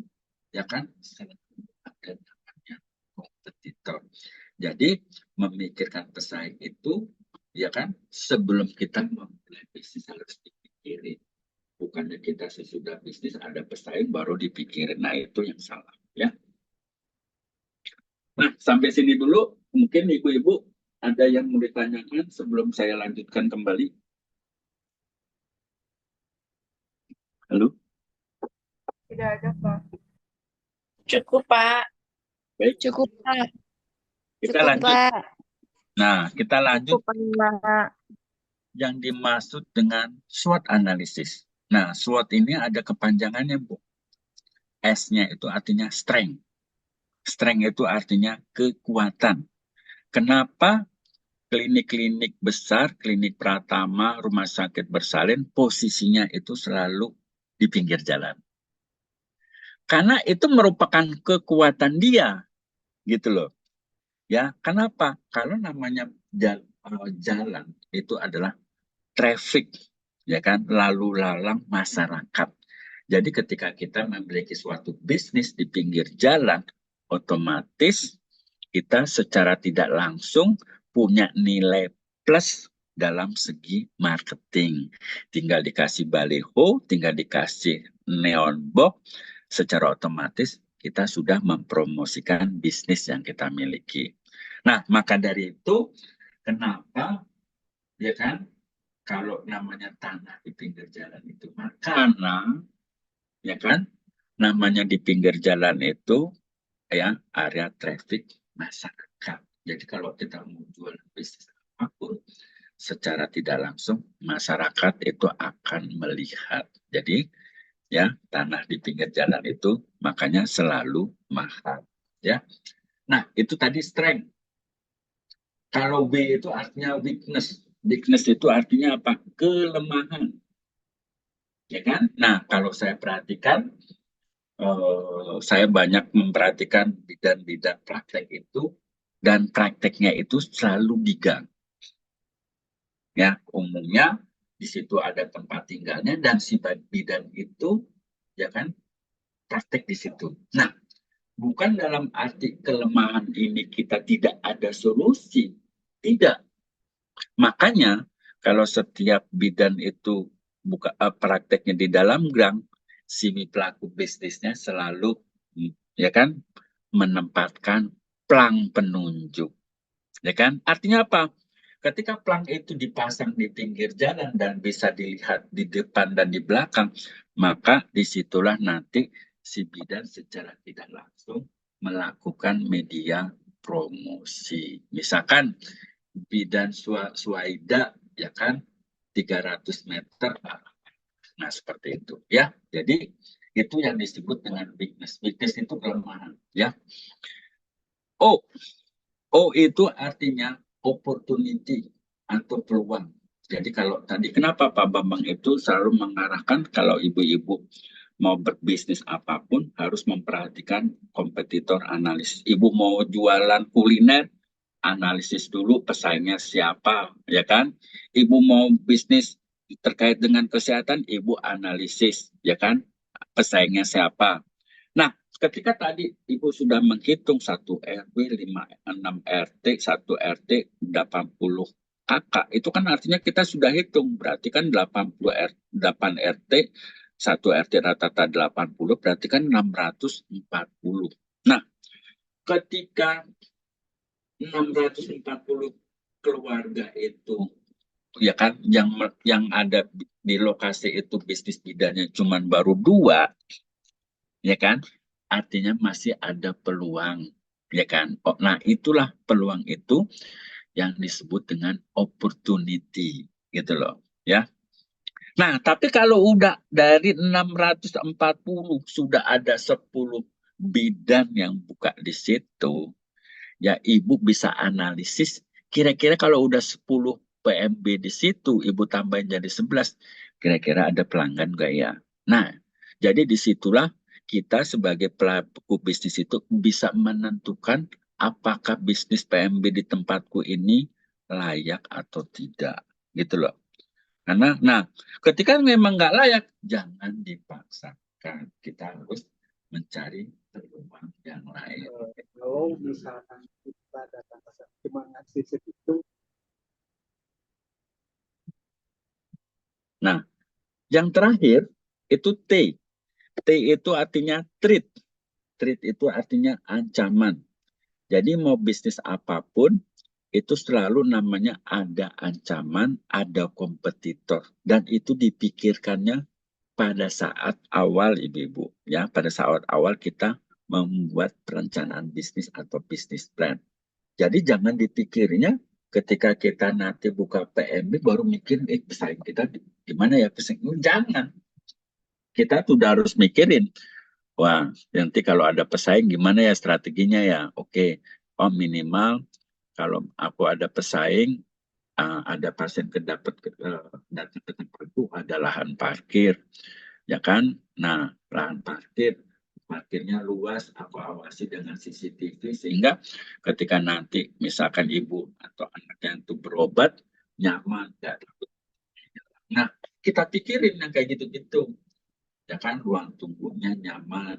ya kan, selalu ada namanya kompetitor. Jadi memikirkan pesaing itu, ya kan, sebelum kita memulai bisnis harus dipikirin. Bukannya kita sesudah bisnis ada pesaing baru dipikirin. Nah itu yang salah ya. Nah sampai sini dulu. Mungkin ibu-ibu ada yang mau ditanyakan sebelum saya lanjutkan kembali. Halo. Tidak ada, Pak. Cukup, Pak. Baik. Cukup, Pak. Kita Cukup, lanjut. Pak. Nah kita lanjut. Cukup, Pak. Yang dimaksud dengan SWOT analysis. Nah SWOT ini ada kepanjangannya Bu. S-nya itu artinya strength. Strength itu artinya kekuatan. Kenapa klinik-klinik besar, klinik Pratama, rumah sakit bersalin, posisinya itu selalu di pinggir jalan. Karena itu merupakan kekuatan dia, gitu loh. Ya, kenapa? Kalau namanya jalan itu adalah traffic, ya kan, lalu lalang masyarakat. Jadi ketika kita memiliki suatu bisnis di pinggir jalan, otomatis kita secara tidak langsung punya nilai plus dalam segi marketing. Tinggal dikasih baliho, tinggal dikasih neon box, secara otomatis kita sudah mempromosikan bisnis yang kita miliki. Nah, maka dari itu, kenapa, ya kan, kalau namanya tanah di pinggir jalan itu, karena, ya kan, namanya di pinggir jalan itu, ya, area traffic masyarakat. Jadi kalau kita mau jual bisnis apapun, secara tidak langsung masyarakat itu akan melihat. Jadi ya tanah di pinggir jalan itu makanya selalu mahal. Ya. Nah itu tadi strength. Kalau W itu artinya weakness. Weakness itu artinya apa? Kelemahan. Ya kan? Nah kalau saya perhatikan, saya banyak memperhatikan bidan-bidan praktek itu dan prakteknya itu selalu digang. Ya, umumnya di situ ada tempat tinggalnya dan si bidan itu ya kan praktek di situ. Nah, bukan dalam arti kelemahan ini kita tidak ada solusi. Tidak. Makanya kalau setiap bidan itu prakteknya di dalam gang, si pelaku bisnisnya selalu ya kan menempatkan plang penunjuk. Ya kan? Artinya apa? Ketika plang itu dipasang di pinggir jalan dan bisa dilihat di depan dan di belakang, maka disitulah nanti si bidan secara tidak langsung melakukan media promosi. Misalkan bidan Suaida, ya kan, 300 meter. Nah, seperti itu. Ya, jadi itu yang disebut dengan weakness. Weakness itu kelemahan. Ya. O, O itu artinya opportunity atau peluang. Jadi kalau tadi kenapa Pak Bambang itu selalu mengarahkan kalau ibu-ibu mau berbisnis apapun harus memperhatikan kompetitor analisis. Ibu mau jualan kuliner, analisis dulu pesaingnya siapa, ya kan? Ibu mau bisnis terkait dengan kesehatan, ibu analisis, ya kan? Pesaingnya siapa. Nah, ketika tadi Ibu sudah menghitung 1 RW, 6 RT, 1 RT, 80 kakak, itu kan artinya kita sudah hitung, berarti kan 8 RT, 1 RT rata-rata 80, berarti kan 640. Nah, ketika 640 keluarga itu, ya kan, yang ada di lokasi itu bisnis bidannya cuma baru 2, ya kan? Artinya masih ada peluang, ya kan? Oh, nah, itulah peluang itu yang disebut dengan opportunity, gitu loh, ya. Nah, tapi kalau udah dari 640 sudah ada 10 bidang yang buka di situ, ya Ibu bisa analisis kira-kira kalau udah 10 PMB di situ, Ibu tambahin jadi 11, kira-kira ada pelanggan nggak ya? Nah, jadi disitulah kita sebagai pelaku bisnis itu bisa menentukan apakah bisnis PMB di tempatku ini layak atau tidak, gitu loh. Karena, nah, ketika memang nggak layak, jangan dipaksakan. Kita harus mencari peluang yang lain. Kalau misalkan kita datang ke sana cuma ngasih segitu. Nah, yang terakhir itu T. T itu artinya treat. Treat itu artinya ancaman. Jadi mau bisnis apapun, itu selalu namanya ada ancaman, ada kompetitor. Dan itu dipikirkannya pada saat awal, Ibu-Ibu. Ya, pada saat awal kita membuat perencanaan bisnis atau bisnis plan. Jadi jangan dipikirnya ketika kita nanti buka PMB baru mikir, pesaing kita gimana ya pesaing. Jangan. Kita sudah harus mikirin, wah, nanti kalau ada pesaing gimana ya strateginya ya. Oke, oh minimal kalau aku ada pesaing, ada pasien datang ke tempatku, ada lahan parkir, ya kan? Nah, lahan parkirnya luas, aku awasi dengan CCTV sehingga ketika nanti misalkan ibu atau anaknya itu berobat nyaman, nggak takut. Nah, kita pikirin yang kayak gitu-gitu, ya kan? Ruang tunggunya nyaman,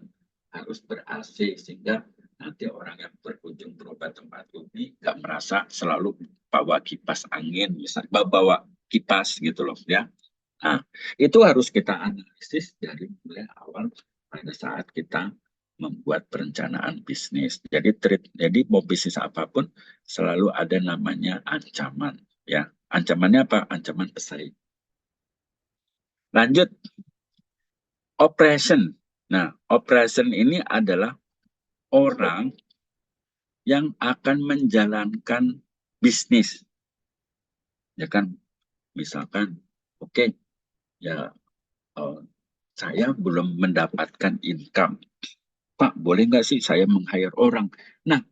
harus ber-AC sehingga nanti orang yang berkunjung berobat tempat ini nggak merasa selalu bawa kipas angin, misalnya bawa kipas gitu loh, ya. Nah, itu harus kita analisis dari mulai awal pada saat kita membuat perencanaan bisnis. Jadi mau bisnis apapun selalu ada namanya ancaman, ya. Ancamannya apa? Ancaman pesaing. Lanjut, operation. Nah, operation ini adalah orang yang akan menjalankan bisnis. Ya kan, misalkan, oke, ya saya belum mendapatkan income. Pak, boleh nggak sih saya meng-hire orang? Nah,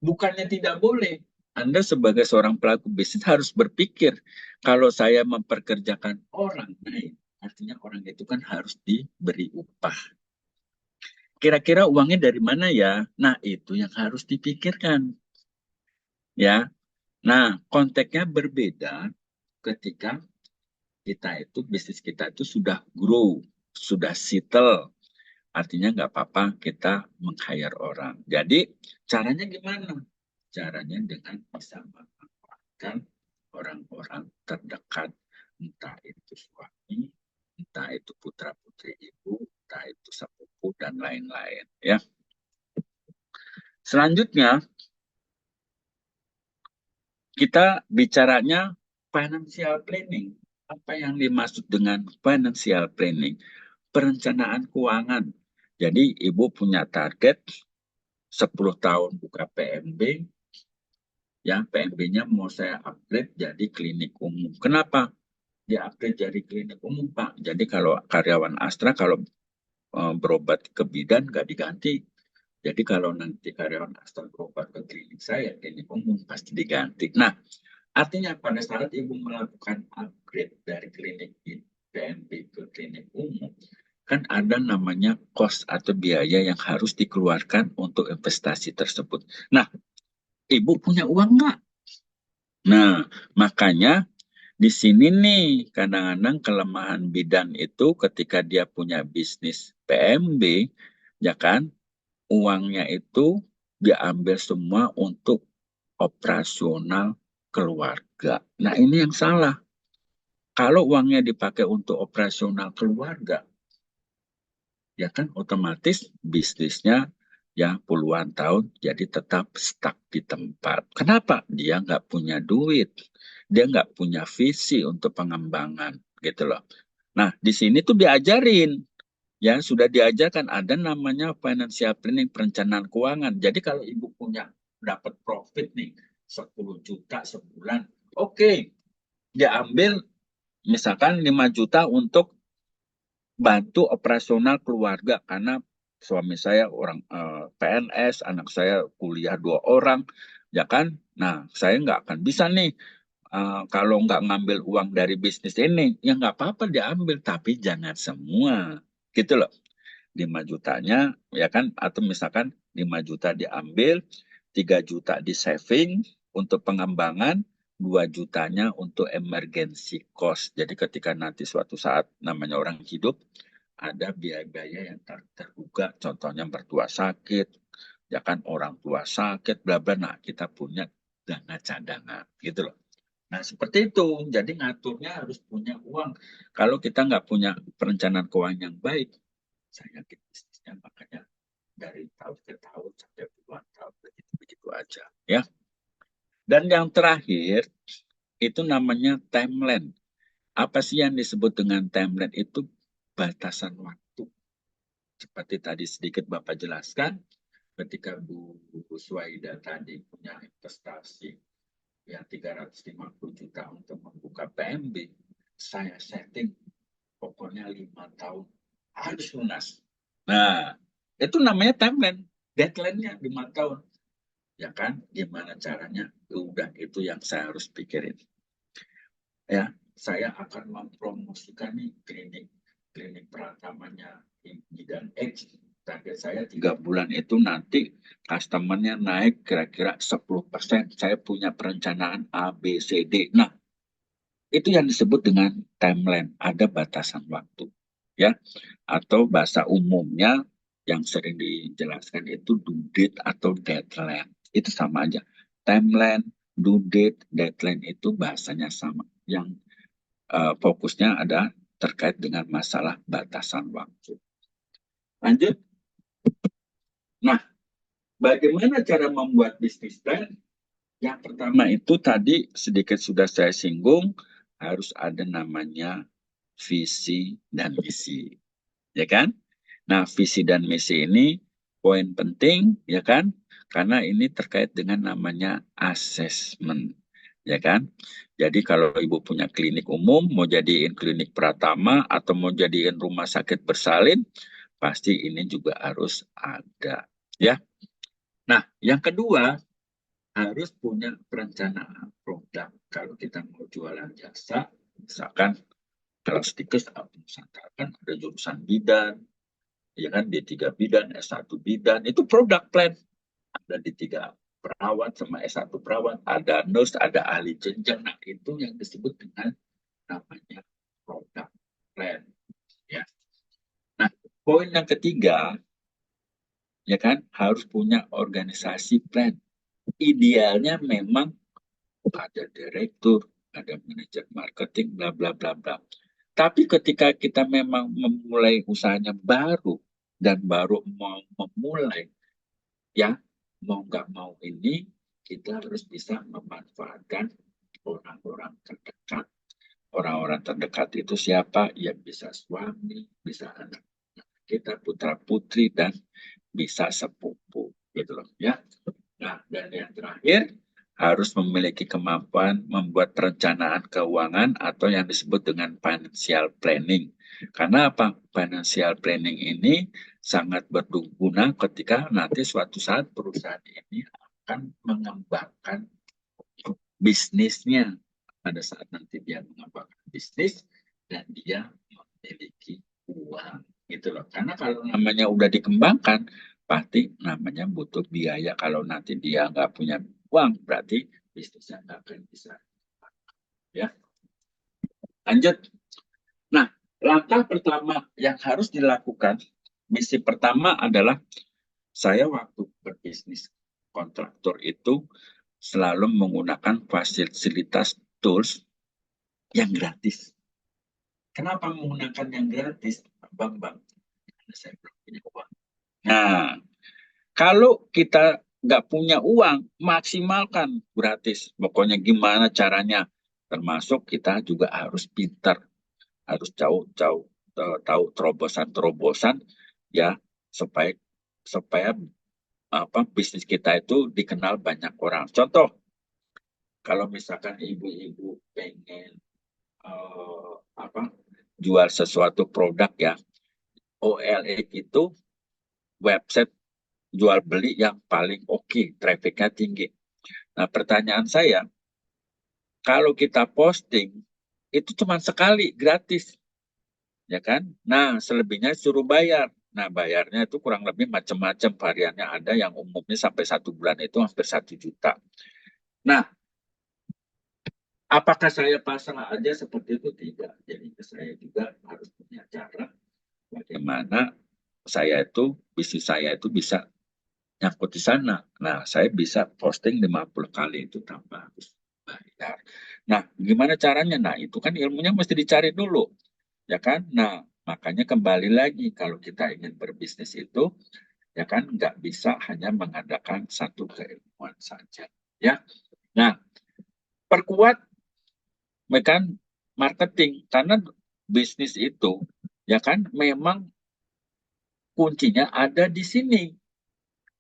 bukannya tidak boleh. Anda sebagai seorang pelaku bisnis harus berpikir, kalau saya memperkerjakan orang, nah, artinya orang itu kan harus diberi upah. Kira-kira uangnya dari mana ya? Nah, itu yang harus dipikirkan. Ya. Nah, konteksnya berbeda ketika bisnis kita itu sudah grow, sudah settle. Artinya nggak apa-apa kita meng-hire orang. Jadi caranya gimana? Caranya dengan bisa memanfaatkan orang-orang terdekat, entah itu suami, entah itu putra-putri ibu, entah itu sepupu dan lain-lain. Ya. Selanjutnya kita bicaranya financial planning. Apa yang dimaksud dengan financial planning? Perencanaan keuangan. Jadi ibu punya target 10 tahun buka PMB, ya PMB-nya mau saya upgrade jadi klinik umum. Kenapa? Dia upgrade jadi klinik umum, Pak. Jadi kalau karyawan Astra kalau berobat ke bidan nggak diganti. Jadi kalau nanti karyawan Astra berobat ke klinik saya, klinik umum pasti diganti. Nah, artinya pada saat ibu melakukan upgrade dari klinik PMB ke klinik umum, kan ada namanya cost atau biaya yang harus dikeluarkan untuk investasi tersebut. Nah, ibu punya uang nggak? Nah, makanya di sini nih kadang-kadang kelemahan bidan itu ketika dia punya bisnis PMB, ya kan, uangnya itu diambil semua untuk operasional keluarga. Nah, ini yang salah. Kalau uangnya dipakai untuk operasional keluarga, ya kan otomatis bisnisnya ya puluhan tahun jadi tetap stuck di tempat. Kenapa? Dia nggak punya duit. Dia nggak punya visi untuk pengembangan gitu loh. Nah, di sini tuh diajarin. Ya, sudah diajarkan ada namanya financial planning, perencanaan keuangan. Jadi kalau ibu punya dapat profit nih 10 juta sebulan, oke, dia ambil misalkan 5 juta untuk bantu operasional keluarga karena suami saya orang PNS, anak saya kuliah 2 orang, ya kan? Nah, saya nggak akan bisa nih kalau nggak ngambil uang dari bisnis ini, ya nggak apa-apa diambil, tapi jangan semua, gitu loh. 5 jutanya, ya kan? Atau misalkan 5 juta diambil, 3 juta di saving untuk pengembangan, 2 jutanya untuk emergency cost. Jadi ketika nanti suatu saat namanya orang hidup, ada biaya-biaya yang terduga, contohnya mertua sakit, ya kan orang tua sakit, bla bla. Nah, kita punya dana cadangan, gitu loh. Nah, seperti itu. Jadi ngaturnya harus punya uang. Kalau kita nggak punya perencanaan keuangan yang baik, saya yakin bisnisnya makanya dari tahun ke tahun sampai puluhan tahun begitu-begitu aja, ya. Dan yang terakhir itu namanya timeline. Apa sih yang disebut dengan timeline? Itu batasan waktu. Seperti tadi sedikit Bapak jelaskan, ketika Bu Suwaida tadi punya investasi ya 350 juta untuk membuka PMB, saya setting pokoknya 5 tahun harus lunas. Nah, itu namanya timeline, deadline-nya 5 tahun. Ya kan, gimana caranya? Udah itu yang saya harus pikirin. Ya, saya akan mempromosikan nih klinik pertamanya Bidan X. Target saya 3 bulan itu nanti customer-nya naik kira-kira 10%. Saya punya perencanaan A, B, C, D. Nah, itu yang disebut dengan timeline. Ada batasan waktu. Ya, atau bahasa umumnya yang sering dijelaskan itu due date atau deadline. Itu sama aja. Timeline, due date, deadline itu bahasanya sama. Yang fokusnya ada terkait dengan masalah batasan waktu. Lanjut. Nah, bagaimana cara membuat bisnis plan? Yang pertama itu tadi sedikit sudah saya singgung, harus ada namanya visi dan misi. Ya kan? Nah, visi dan misi ini poin penting, ya kan? Karena ini terkait dengan namanya assessment, ya kan? Jadi kalau ibu punya klinik umum, mau jadiin klinik Pratama atau mau jadiin rumah sakit bersalin, pasti ini juga harus ada, ya. Nah, yang kedua harus punya perencanaan produk. Kalau kita mau jualan jasa, misalkan kalau sedikit Nusantara kan ada jurusan bidan, ya kan D3 bidan, S1 bidan, itu produk plan. Ada D3 perawat sama S1 perawat, ada nurse, ada ahli jenjang. Nah, itu yang disebut dengan namanya produk plan. Ya. Nah, poin yang ketiga, ya kan, harus punya organisasi plan. Idealnya memang ada direktur, ada manajer marketing, bla bla bla bla. Tapi ketika kita memang memulai usahanya baru dan baru mau memulai, ya mau nggak mau ini kita harus bisa memanfaatkan orang-orang terdekat. Orang-orang terdekat itu siapa? Ya bisa suami, bisa anak kita putra-putri dan bisa sepupu, gitu loh ya. Nah, dan yang terakhir harus memiliki kemampuan membuat perencanaan keuangan atau yang disebut dengan financial planning. Karena apa? Financial planning ini sangat berguna ketika nanti suatu saat perusahaan ini akan mengembangkan bisnisnya. Pada saat nanti dia mengembangkan bisnis dan dia memiliki uang, gitu loh. Karena kalau namanya udah dikembangkan, pasti namanya butuh biaya. Kalau nanti dia nggak punya uang, berarti bisnisnya nggak akan bisa. Ya, lanjut. Nah, langkah pertama yang harus dilakukan, misi pertama adalah saya waktu berbisnis kontraktor itu selalu menggunakan fasilitas tools yang gratis. Kenapa menggunakan yang gratis? Bang, karena saya belum punya uang. Nah, kalau kita nggak punya uang, maksimalkan gratis. Pokoknya gimana caranya. Termasuk kita juga harus pintar, harus tahu terobosan-terobosan ya supaya supaya bisnis kita itu dikenal banyak orang. Contoh, kalau misalkan ibu-ibu pengen jual sesuatu produk ya, OLX itu website jual beli yang paling oke, trafficnya tinggi. Nah, pertanyaan saya, kalau kita posting itu cuma sekali gratis, ya kan? Nah, selebihnya suruh bayar. Nah, bayarnya itu kurang lebih macam-macam variannya. Ada yang umumnya sampai 1 bulan itu hampir 1 juta. Nah, apakah saya pasang aja seperti itu? Tidak. Jadi saya juga harus punya cara bagaimana bisnis saya itu bisa nyangkut di sana. Nah, saya bisa posting 50 kali itu tanpa harus bayar. Nah, gimana caranya? Nah, itu kan ilmunya mesti dicari dulu. Ya kan? Nah, makanya kembali lagi kalau kita ingin berbisnis itu, ya kan nggak bisa hanya mengadakan satu keilmuan saja. Ya. Nah, perkuat mekan marketing karena bisnis itu ya kan memang kuncinya ada di sini.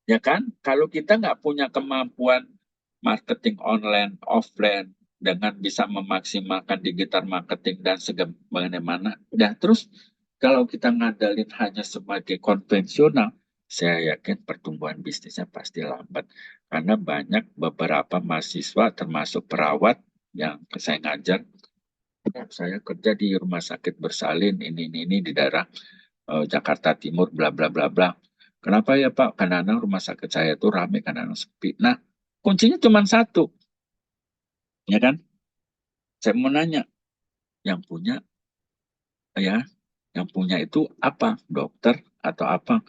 Ya kan? Kalau kita nggak punya kemampuan marketing online, offline, dengan bisa memaksimalkan digital marketing dan sebagaimana. Dan terus kalau kita ngadalin hanya sebagai konvensional, saya yakin pertumbuhan bisnisnya pasti lambat. Karena banyak beberapa mahasiswa termasuk perawat yang saya ngajar, saya kerja di rumah sakit bersalin ini di daerah Jakarta Timur, bla bla bla bla. Kenapa ya Pak? Karena rumah sakit saya itu ramai, karena sepi. Nah, kuncinya cuma satu, ya kan? Saya mau nanya, yang punya itu apa? Dokter atau apa?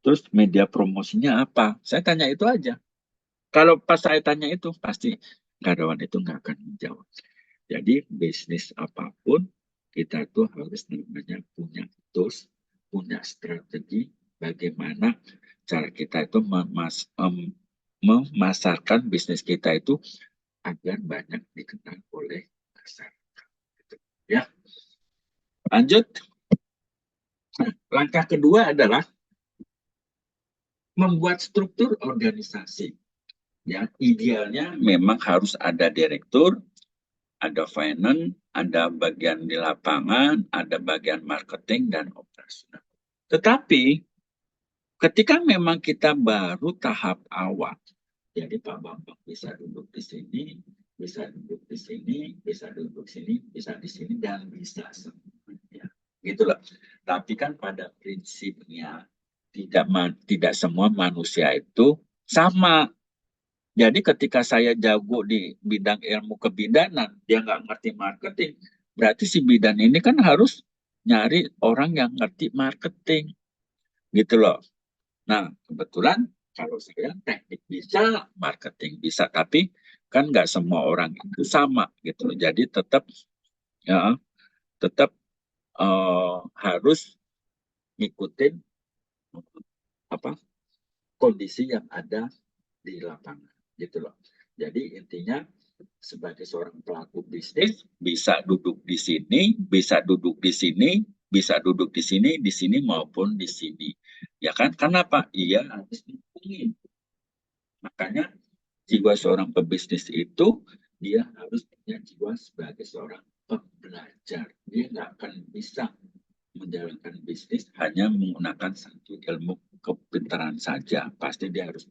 Terus media promosinya apa? Saya tanya itu aja. Kalau pas saya tanya itu, pasti karyawan itu nggak akan menjawab. Jadi bisnis apapun, kita itu harus namanya punya tools, punya strategi, bagaimana cara kita itu memasarkan bisnis kita itu agar banyak dikenal oleh masyarakat. Ya, lanjut. Nah, langkah kedua adalah membuat struktur organisasi. Ya, idealnya memang harus ada direktur, ada finance, ada bagian di lapangan, ada bagian marketing dan operasional. Tetapi ketika memang kita baru tahap awal, jadi Pak Bambang bisa duduk di sini, bisa duduk di sini, bisa duduk di sini, bisa di sini, dan bisa semuanya. Gitu loh. Tapi kan pada prinsipnya tidak semua manusia itu sama. Jadi ketika saya jago di bidang ilmu kebidanan, dia nggak ngerti marketing, berarti si bidan ini kan harus nyari orang yang ngerti marketing, gitu loh. Nah, kebetulan kalau saya teknik bisa, marketing bisa, tapi kan nggak semua orang itu sama, gitu loh. Jadi tetap harus ngikutin kondisi yang ada di lapangan, gitu loh. Jadi intinya sebagai seorang pelaku bisnis bisa duduk di sini, bisa duduk di sini, bisa duduk di sini maupun di sini. Ya kan? Kenapa? Ia harus menghubungi. Makanya jiwa seorang pebisnis itu dia harus punya jiwa sebagai seorang pembelajar. Dia nggak akan bisa menjalankan bisnis hanya menggunakan satu ilmu kepintaran saja. Pasti dia harus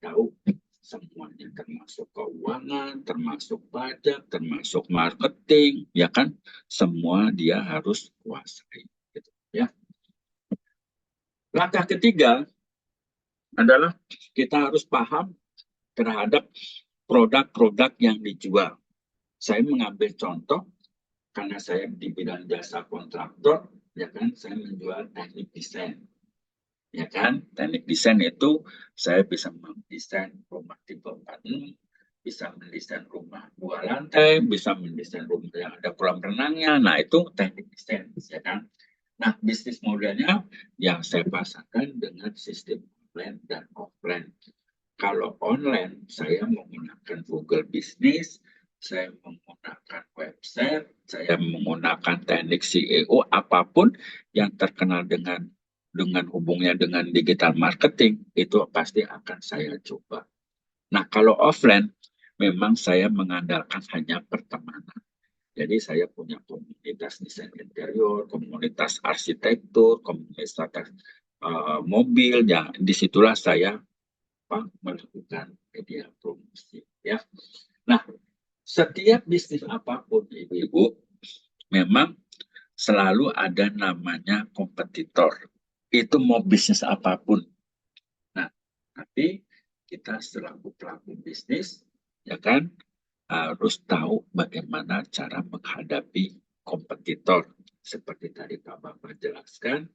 tahu semuanya, termasuk keuangan, termasuk pajak, termasuk marketing, ya kan? Semua dia harus kuasai. Gitu, ya. Langkah ketiga adalah kita harus paham terhadap produk-produk yang dijual. Saya mengambil contoh karena saya di bidang jasa kontraktor, ya kan, saya menjual teknik desain. Ya kan, teknik desain itu saya bisa mendesain rumah tipe 46, bisa mendesain rumah 2 lantai, bisa mendesain rumah yang ada kolam renangnya. Nah, itu teknik desain, ya kan. Nah, bisnis modelnya yang saya pasarkan dengan sistem online dan offline. Kalau online, saya menggunakan Google Business, saya menggunakan website, saya menggunakan teknik SEO, apapun yang terkenal dengan hubungnya dengan digital marketing, itu pasti akan saya coba. Nah, kalau offline, memang saya mengandalkan hanya pertemanan. Jadi saya punya komunitas desain interior, komunitas arsitektur, komunitas mobil, ya disitulah saya melakukan media promosi. Ya. Nah, setiap bisnis apapun, ibu-ibu, memang selalu ada namanya kompetitor. Itu mau bisnis apapun. Nah, tapi kita selaku pelaku bisnis, ya kan, harus tahu bagaimana cara menghadapi kompetitor. Seperti tadi Pak Bapak jelaskan,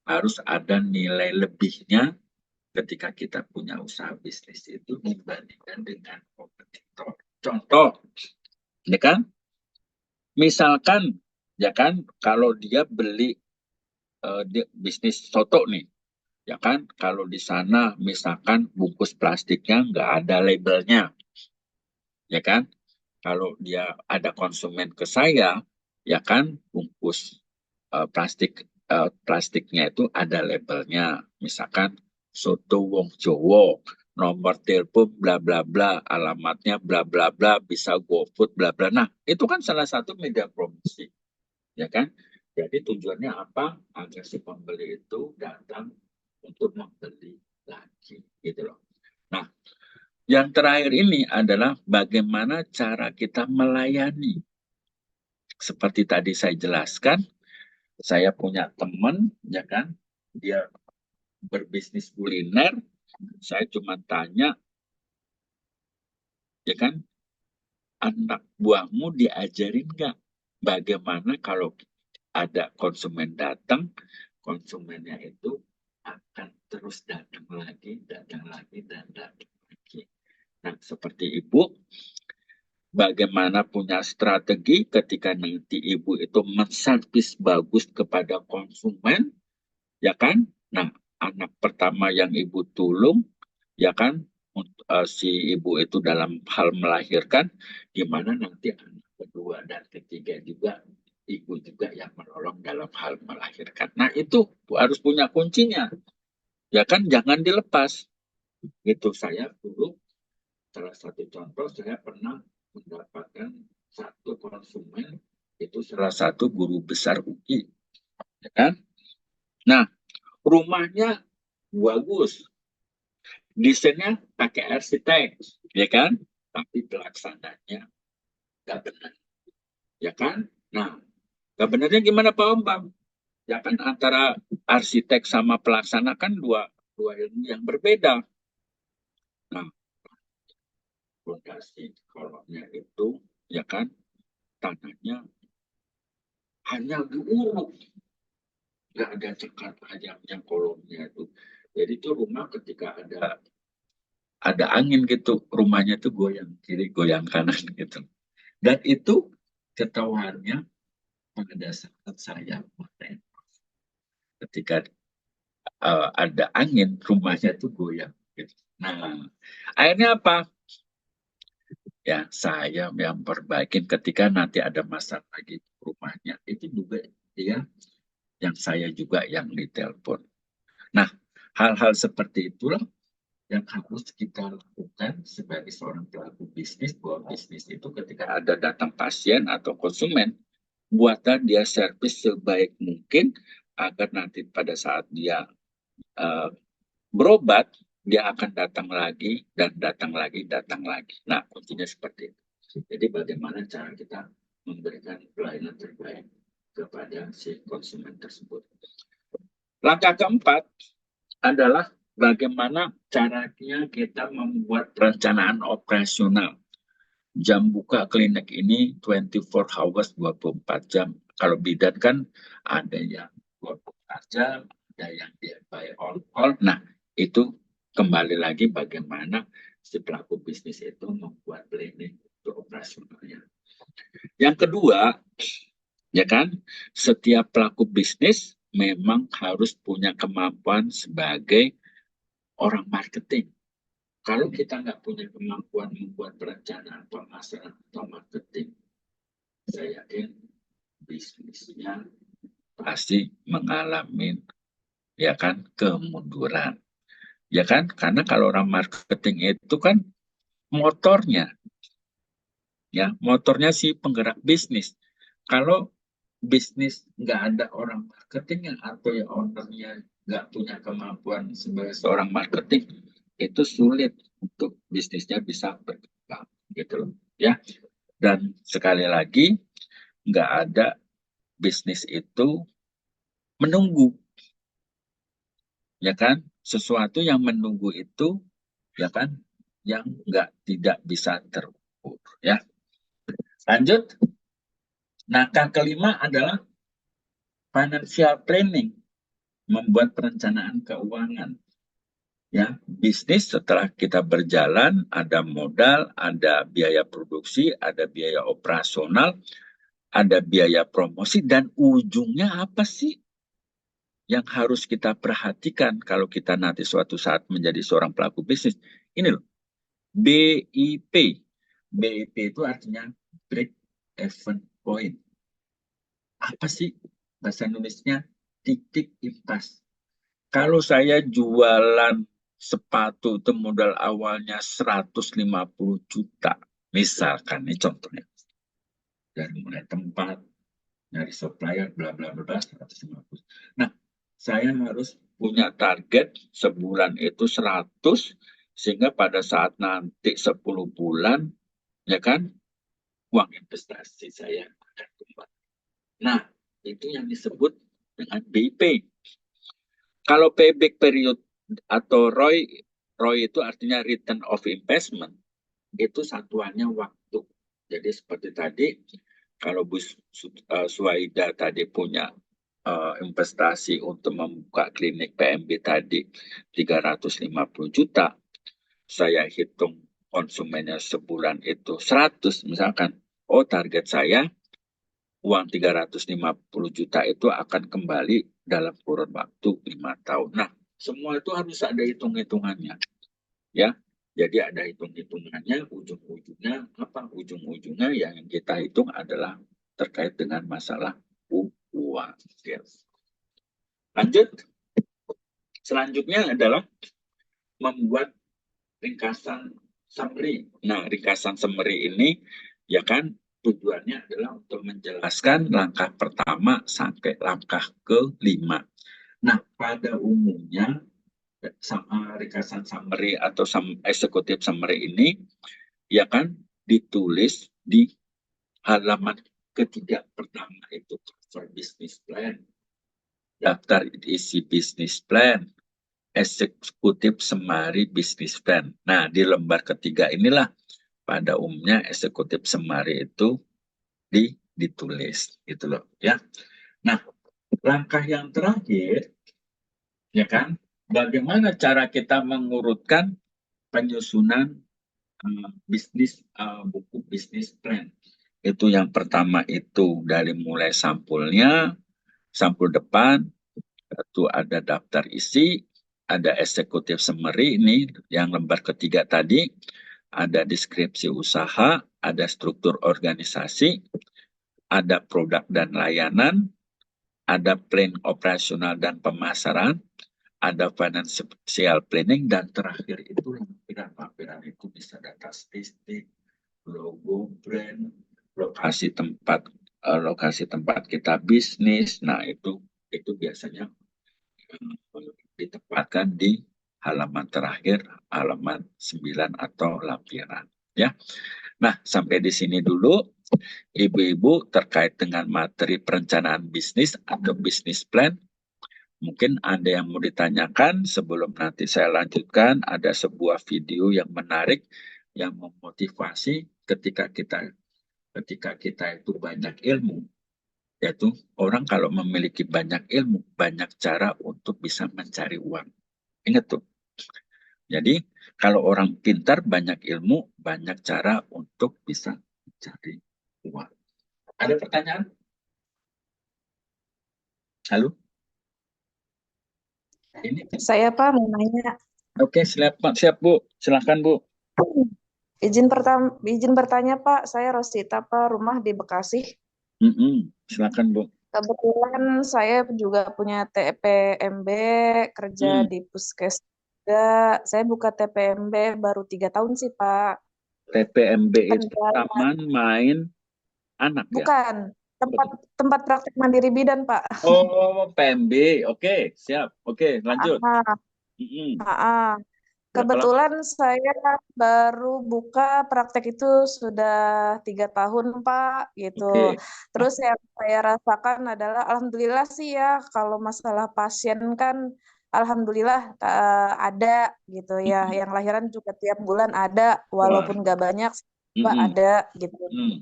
harus ada nilai lebihnya ketika kita punya usaha bisnis itu dibandingkan dengan kompetitor. Contoh, ya kan, misalkan, ya kan, kalau dia beli bisnis soto nih, ya kan, kalau di sana misalkan bungkus plastiknya nggak ada labelnya, ya kan, kalau dia ada konsumen ke saya, ya kan, bungkus plastiknya itu ada labelnya, misalkan soto Wong Jowo, nomor telepon bla bla bla, alamatnya bla bla bla, bisa GoFood bla bla. Nah, itu kan salah satu media promosi, ya kan? Jadi tujuannya apa? Agar si pembeli itu datang untuk membeli lagi, gitu loh. Nah, yang terakhir ini adalah bagaimana cara kita melayani. Seperti tadi saya jelaskan, saya punya teman, ya kan, dia berbisnis kuliner, saya cuma tanya, ya kan, anak buahmu diajarin nggak bagaimana kalau ada konsumen datang, konsumennya itu akan terus datang lagi, dan datang lagi. Nah, seperti ibu, bagaimana punya strategi ketika nanti ibu itu menservis bagus kepada konsumen, ya kan? Nah, anak pertama yang ibu tulung, ya kan, si ibu itu dalam hal melahirkan, gimana nanti anak kedua dan ketiga juga, ibu juga yang menolong dalam hal melahirkan. Nah, itu harus punya kuncinya, ya kan, jangan dilepas. Itu saya dulu, salah satu contoh, saya pernah mendapatkan satu konsumen, itu salah satu guru besar UI, ya kan? Nah, rumahnya bagus, desainnya pakai arsitek, ya kan? Tapi pelaksananya nggak benar, ya kan? Nah, nggak benarnya gimana Pak Bambang? Ya kan antara arsitek sama pelaksana kan dua ilmu yang berbeda. Nah, fondasi kolomnya itu, ya kan, tanahnya hanya diuruk, nggak ada cekat ayamnya kolomnya itu. Jadi itu rumah ketika ada angin gitu, rumahnya tuh goyang kiri, goyang kanan gitu. Dan itu ketahuannya pada saat saya panen. Ketika ada angin, rumahnya tuh goyang. Gitu. Nah, akhirnya apa? Ya, saya yang perbaikin ketika nanti ada masalah lagi rumahnya. Itu juga dia yang saya juga yang ditelepon. Nah, hal-hal seperti itulah yang harus kita lakukan sebagai seorang pelaku bisnis, bahwa bisnis itu ketika ada datang pasien atau konsumen, buatlah dia servis sebaik mungkin agar nanti pada saat dia berobat, dia akan datang lagi dan datang lagi, datang lagi. Nah, kuncinya seperti itu. Jadi bagaimana cara kita memberikan pelayanan terbaik kepada si konsumen tersebut. Langkah keempat adalah bagaimana caranya kita membuat perencanaan operasional. Jam buka klinik ini 24 hours, 24 jam. Kalau bidan kan ada yang 24 jam, ada yang dia by on call. Nah, itu kembali lagi bagaimana si pelaku bisnis itu membuat planning untuk operasionalnya. Yang kedua, ya kan, setiap pelaku bisnis memang harus punya kemampuan sebagai orang marketing. Kalau kita nggak punya kemampuan membuat perencanaan pemasaran atau marketing, saya yakin bisnisnya pasti mengalami, ya kan, kemunduran. Ya kan, karena kalau orang marketing itu kan motornya, ya, motornya si penggerak bisnis. Kalau bisnis nggak ada orang marketingnya atau ya ownernya nggak punya kemampuan sebagai seorang marketing, itu sulit untuk bisnisnya bisa berkembang, gitu loh, ya. Dan sekali lagi, nggak ada bisnis itu menunggu, ya kan? Sesuatu yang menunggu itu, ya kan, yang tidak bisa terukur, ya. Lanjut. Langkah kelima adalah financial planning, membuat perencanaan keuangan. Ya, bisnis setelah kita berjalan ada modal, ada biaya produksi, ada biaya operasional, ada biaya promosi, dan ujungnya apa sih yang harus kita perhatikan kalau kita nanti suatu saat menjadi seorang pelaku bisnis? Ini loh, BIP. BIP itu artinya break even point. Apa sih bahasa Indonesia? Titik impas. Kalau saya jualan sepatu itu modal awalnya 150 juta. Misalkan, ini contohnya. Dari mulai tempat, dari supplier, bla bla bla, 150. Nah, saya harus punya target sebulan itu 100, sehingga pada saat nanti 10 bulan, ya kan, uang investasi saya akan kembali. Nah, itu yang disebut dengan BIP. Kalau payback period atau ROI itu artinya return of investment, itu satuannya waktu. Jadi seperti tadi, kalau Bu Suwaida tadi punya investasi untuk membuka klinik PMB tadi 350 juta, saya hitung konsumennya sebulan itu 100 misalkan. Oh, target saya uang 350 juta itu akan kembali dalam kurun waktu 5 tahun. Nah, semua itu harus ada hitung-hitungannya. Ya, jadi ada hitung-hitungannya, ujung-ujungnya apa? Ujung-ujungnya yang kita hitung adalah terkait dengan masalah uang. Lanjut. Selanjutnya adalah membuat ringkasan summary. Nah, ringkasan summary ini, ya kan, tujuannya adalah untuk menjelaskan langkah pertama sampai langkah kelima. Nah, pada umumnya ringkasan summary atau executive summary ini, ya kan, ditulis di halaman ketiga pertama itu cover business plan, daftar isi business plan, executive summary business plan. Nah, di lembar ketiga inilah pada umumnya eksekutif summary itu ditulis, gitu loh, ya. Nah, langkah yang terakhir, ya kan, bagaimana cara kita mengurutkan penyusunan buku bisnis plan. Itu yang pertama itu dari mulai sampulnya, sampul depan, itu ada daftar isi, ada eksekutif summary ini yang lembar ketiga tadi, ada deskripsi usaha, ada struktur organisasi, ada produk dan layanan, ada plan operasional dan pemasaran, ada financial planning, dan terakhir itu lampiran. Lampiran itu bisa data statistik, logo brand, lokasi tempat kita bisnis. Nah, itu biasanya ditempatkan di halaman terakhir, halaman 9 atau lampiran. Ya. Nah, sampai di sini dulu, Ibu-ibu, terkait dengan materi perencanaan bisnis atau bisnis plan. Mungkin ada yang mau ditanyakan sebelum nanti saya lanjutkan. Ada sebuah video yang menarik yang memotivasi ketika kita itu banyak ilmu. Yaitu orang kalau memiliki banyak ilmu, banyak cara untuk bisa mencari uang. Ingat tuh. Jadi kalau orang pintar, banyak ilmu, banyak cara untuk bisa mencari uang. Ada pertanyaan? Halo? Ini Saya Pak mau nanya. oke, siap Bu. Silakan Bu. Izin bertanya Pak, saya Rosita Pak, rumah di Bekasi. Silakan Bu. Kebetulan saya juga punya TPMB, kerja di Puskes juga. Saya buka TPMB baru 3 tahun sih Pak. TPMB itu Kendala Taman Main Anak ya? bukan tempat praktek mandiri bidan Pak. Oh, PMB. Oke, siap. Oke, lanjut. Ah, Mm-mm. ah, ah. Berapa lama? Kebetulan saya baru buka praktek itu sudah 3 tahun Pak gitu. Oke. Terus yang saya rasakan adalah alhamdulillah sih ya kalau masalah pasien kan alhamdulillah ada gitu ya. Mm-mm. Yang lahiran juga tiap bulan ada Wah. walaupun gak banyak Pak Mm-mm. ada gitu. Mm.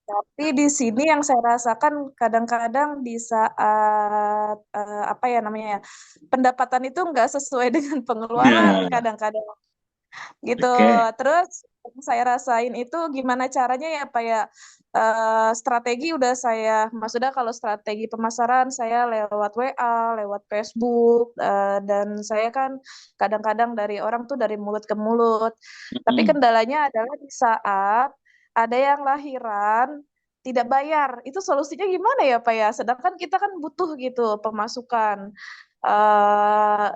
Tapi di sini yang saya rasakan kadang-kadang di saat apa ya namanya ya, pendapatan itu nggak sesuai dengan pengeluaran Nah, kadang-kadang gitu. oke. Terus yang saya rasain itu gimana caranya ya Pak ya, strategi udah saya, maksudnya kalau strategi pemasaran saya lewat WA, lewat Facebook, dan saya kan kadang-kadang dari orang tuh dari mulut ke mulut. Tapi Mm-mm. kendalanya adalah di saat ada yang lahiran tidak bayar, itu solusinya gimana ya Pak ya? Sedangkan kita kan butuh gitu pemasukan.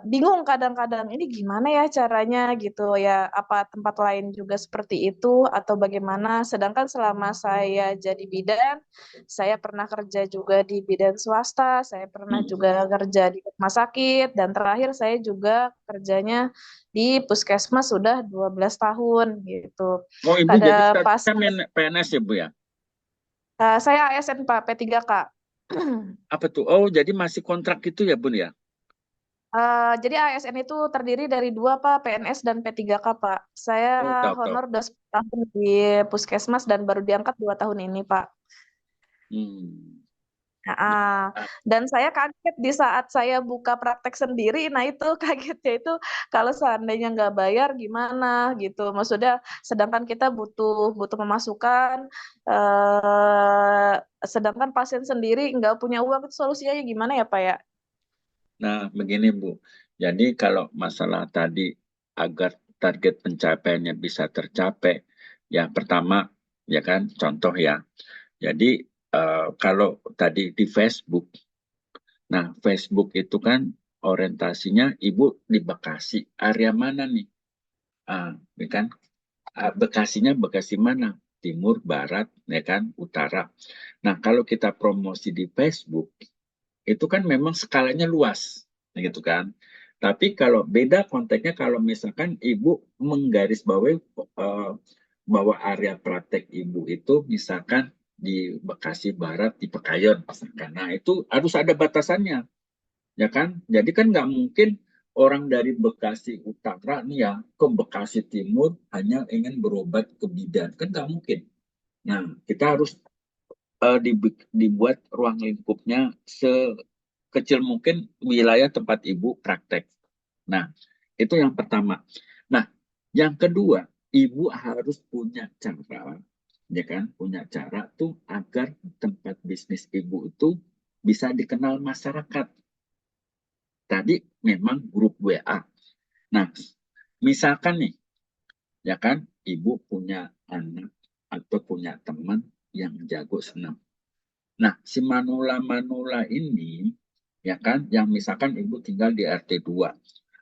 Bingung kadang-kadang ini gimana ya caranya gitu ya, apa tempat lain juga seperti itu atau bagaimana. Sedangkan selama saya jadi bidan, saya pernah kerja juga di bidan swasta, saya pernah Mm. juga kerja di rumah sakit, dan terakhir saya juga kerjanya di puskesmas sudah 12 tahun gitu. Oh, Ibu jadi Pada pas statusnya PNS ya Bu ya? saya ASN Pak, P3K. Apa tuh? Oh, jadi masih kontrak itu ya Bun ya? Jadi ASN itu terdiri dari dua Pak, PNS dan P3K Pak. Saya Oh, tahu. honor udah 10 tahun di Puskesmas dan baru diangkat 2 tahun ini Pak. Hmm. Nah, dan saya kaget di saat saya buka praktek sendiri, nah itu kagetnya itu kalau seandainya nggak bayar gimana gitu. Maksudnya sedangkan kita butuh butuh pemasukan, sedangkan pasien sendiri nggak punya uang, itu solusinya gimana ya Pak ya? Nah, begini Bu. Jadi kalau masalah tadi agar target pencapaiannya bisa tercapai, yang pertama ya kan contoh ya. Jadi kalau tadi di Facebook, nah Facebook itu kan orientasinya Ibu di Bekasi, area mana nih? Ya kan? Bekasinya Bekasi mana? Timur, Barat, ya kan? Utara. Nah, kalau kita promosi di Facebook, itu kan memang skalanya luas, gitu kan. Tapi kalau beda konteksnya kalau misalkan ibu menggarisbawahi bahwa area praktek ibu itu misalkan di Bekasi Barat, di Pekayon misalkan. Nah itu harus ada batasannya, ya kan. Jadi kan nggak mungkin orang dari Bekasi Utara nih ya ke Bekasi Timur hanya ingin berobat ke bidan, kan nggak mungkin. Nah kita harus dibuat ruang lingkupnya sekecil mungkin wilayah tempat ibu praktek. Nah, itu yang pertama. Nah, yang kedua, ibu harus punya cara, ya kan? Punya cara tuh agar tempat bisnis ibu itu bisa dikenal masyarakat. Tadi memang grup WA. Nah, misalkan nih, ya kan, ibu punya anak atau punya teman yang jago senam. Nah, si manula-manula ini, ya kan, yang misalkan ibu tinggal di RT 2,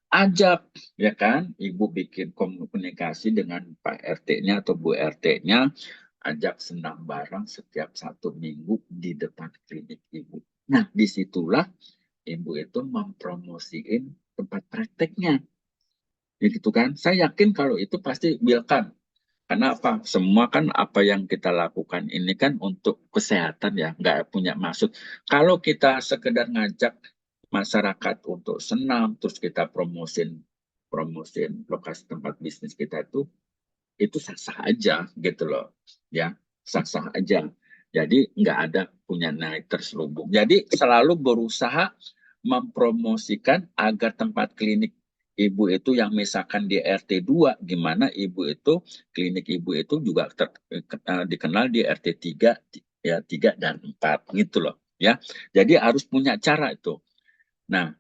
ajak, ya kan, ibu bikin komunikasi dengan Pak RT-nya atau Bu RT-nya, ajak senam bareng setiap 1 minggu di depan klinik ibu. Nah, disitulah ibu itu mempromosiin tempat prakteknya. Ya gitu kan. Saya yakin kalau itu pasti welcome. Karena apa? Semua kan apa yang kita lakukan ini kan untuk kesehatan ya, nggak punya maksud. Kalau kita sekedar ngajak masyarakat untuk senam, terus kita promosin promosin lokasi tempat bisnis kita itu sah-sah aja gitu loh, ya sah-sah aja. Jadi nggak ada punya naik terselubung. Jadi selalu berusaha mempromosikan agar tempat klinik ibu itu yang misalkan di RT 2, gimana ibu itu, klinik ibu itu juga dikenal di RT 3, ya 3 dan 4 gitu loh. Ya, jadi harus punya cara itu. Nah,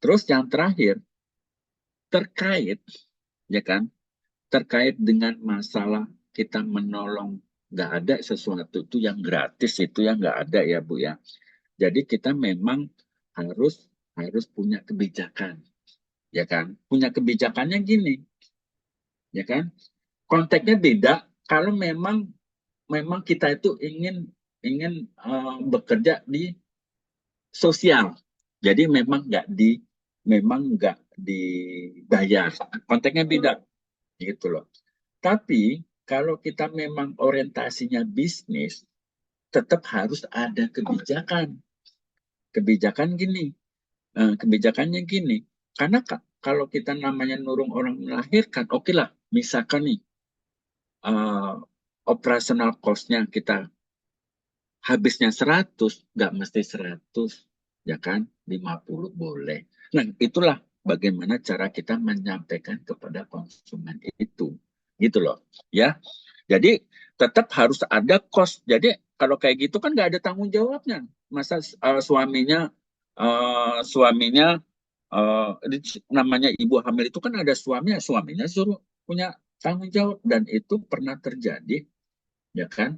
terus yang terakhir terkait, ya kan, terkait dengan masalah kita menolong, nggak ada sesuatu itu yang gratis, itu yang nggak ada ya Bu ya. Jadi kita memang harus harus punya kebijakan, ya kan? Punya kebijakannya gini, ya kan? Konteksnya beda. Kalau memang kita itu ingin ingin bekerja di sosial, jadi memang nggak dibayar. Konteksnya beda, gitu loh. Tapi kalau kita memang orientasinya bisnis, tetap harus ada kebijakan. Kebijakannya gini. Karena kalau kita namanya nurung orang melahirkan, oke lah, misalkan nih, operasional cost-nya kita habisnya 100, nggak mesti 100, ya kan? 50 boleh. Nah, itulah bagaimana cara kita menyampaikan kepada konsumen itu. Gitu loh, ya. Jadi tetap harus ada cost. Jadi kalau kayak gitu kan nggak ada tanggung jawabnya. Masa suaminya namanya ibu hamil itu kan ada suaminya suruh punya tanggung jawab, dan itu pernah terjadi, ya kan?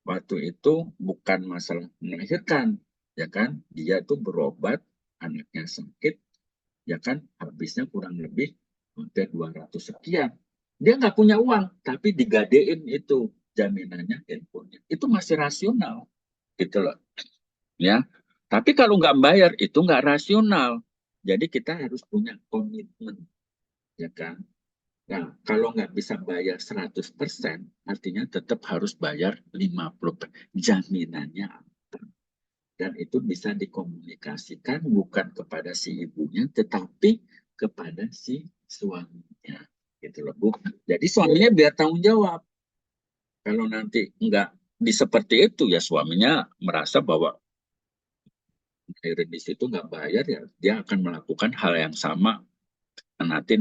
Waktu itu bukan masalah melahirkan, ya kan? Dia itu berobat, anaknya sakit, ya kan? Habisnya kurang lebih hampir 200 sekian. Dia nggak punya uang, tapi digadein itu jaminannya, handphonenya. Itu masih rasional, gitu loh. Ya, tapi kalau nggak bayar itu nggak rasional. Jadi kita harus punya komitmen, ya kan? Nah, kalau nggak bisa bayar 100%, artinya tetap harus bayar 50%. Jaminannya apa? Dan itu bisa dikomunikasikan bukan kepada si ibunya, tetapi kepada si suaminya. Gitu loh, Bu. Jadi suaminya biar tanggung jawab. Kalau nanti nggak seperti itu, ya suaminya merasa bahwa di situ nggak bayar, ya dia akan melakukan hal yang sama nanti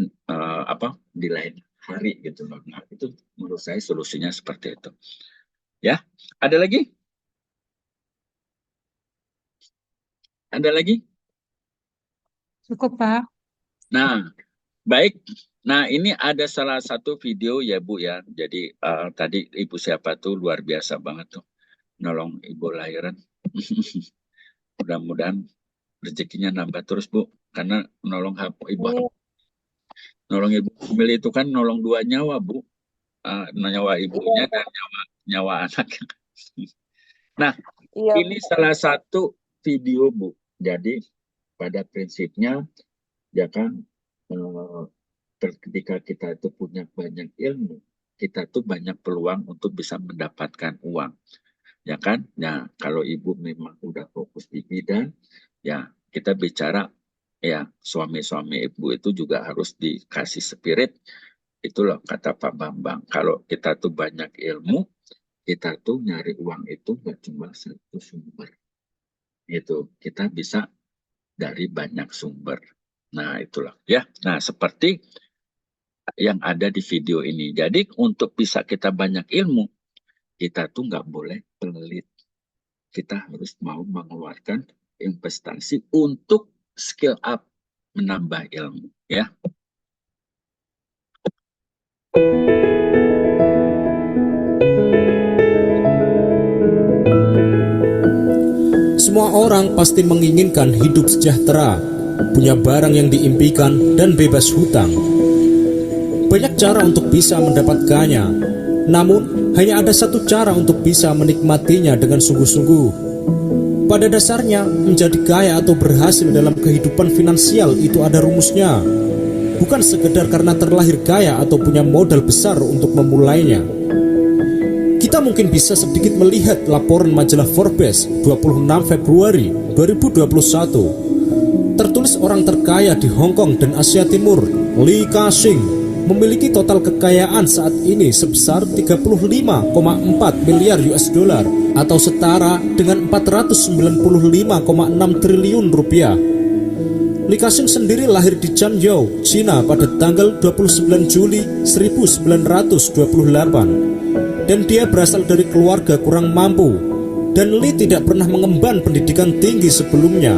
di lain hari gitu loh. Nah, itu menurut saya solusinya seperti itu. Ya, ada lagi? Ada lagi? Cukup, Pak. Nah, baik. Nah, ini ada salah satu video ya Bu ya. Jadi tadi Ibu siapa tuh luar biasa banget tuh nolong Ibu lahiran. Mudah-mudahan rezekinya nambah terus Bu, karena nolong ibu hamil itu kan nolong 2 nyawa Bu. Nyawa ibunya dan nyawa anaknya. Nah, Iya, ini salah satu video Bu. Jadi pada prinsipnya, ya kan, ketika kita itu punya banyak ilmu, kita tuh banyak peluang untuk bisa mendapatkan uang, ya kan? Nah, kalau ibu memang udah fokus di bidan, ya kita bicara, ya suami-suami ibu itu juga harus dikasih spirit. Itulah kata Pak Bambang, kalau kita tuh banyak ilmu, kita tuh nyari uang itu nggak cuma satu sumber. Itu kita bisa dari banyak sumber. Nah, itulah ya. Nah, seperti yang ada di video ini. Jadi untuk bisa kita banyak ilmu, kita tuh nggak boleh pelit. Kita harus mau mengeluarkan investasi untuk skill up, menambah ilmu. Ya. Semua orang pasti menginginkan hidup sejahtera, punya barang yang diimpikan, dan bebas hutang. Banyak cara untuk bisa mendapatkannya, namun hanya ada satu cara untuk bisa menikmatinya dengan sungguh-sungguh. Pada dasarnya, menjadi kaya atau berhasil dalam kehidupan finansial itu ada rumusnya. Bukan sekedar karena terlahir kaya atau punya modal besar untuk memulainya. Kita mungkin bisa sedikit melihat laporan majalah Forbes 26 Februari 2021. Tertulis orang terkaya di Hong Kong dan Asia Timur, Li Ka-shing, memiliki total kekayaan saat ini sebesar 35,4 miliar US dollar atau setara dengan 495,6 triliun rupiah. Li Ka-shing sendiri lahir di Changzhou, China pada tanggal 29 Juli 1928. Dan dia berasal dari keluarga kurang mampu. Dan Li tidak pernah mengemban pendidikan tinggi sebelumnya.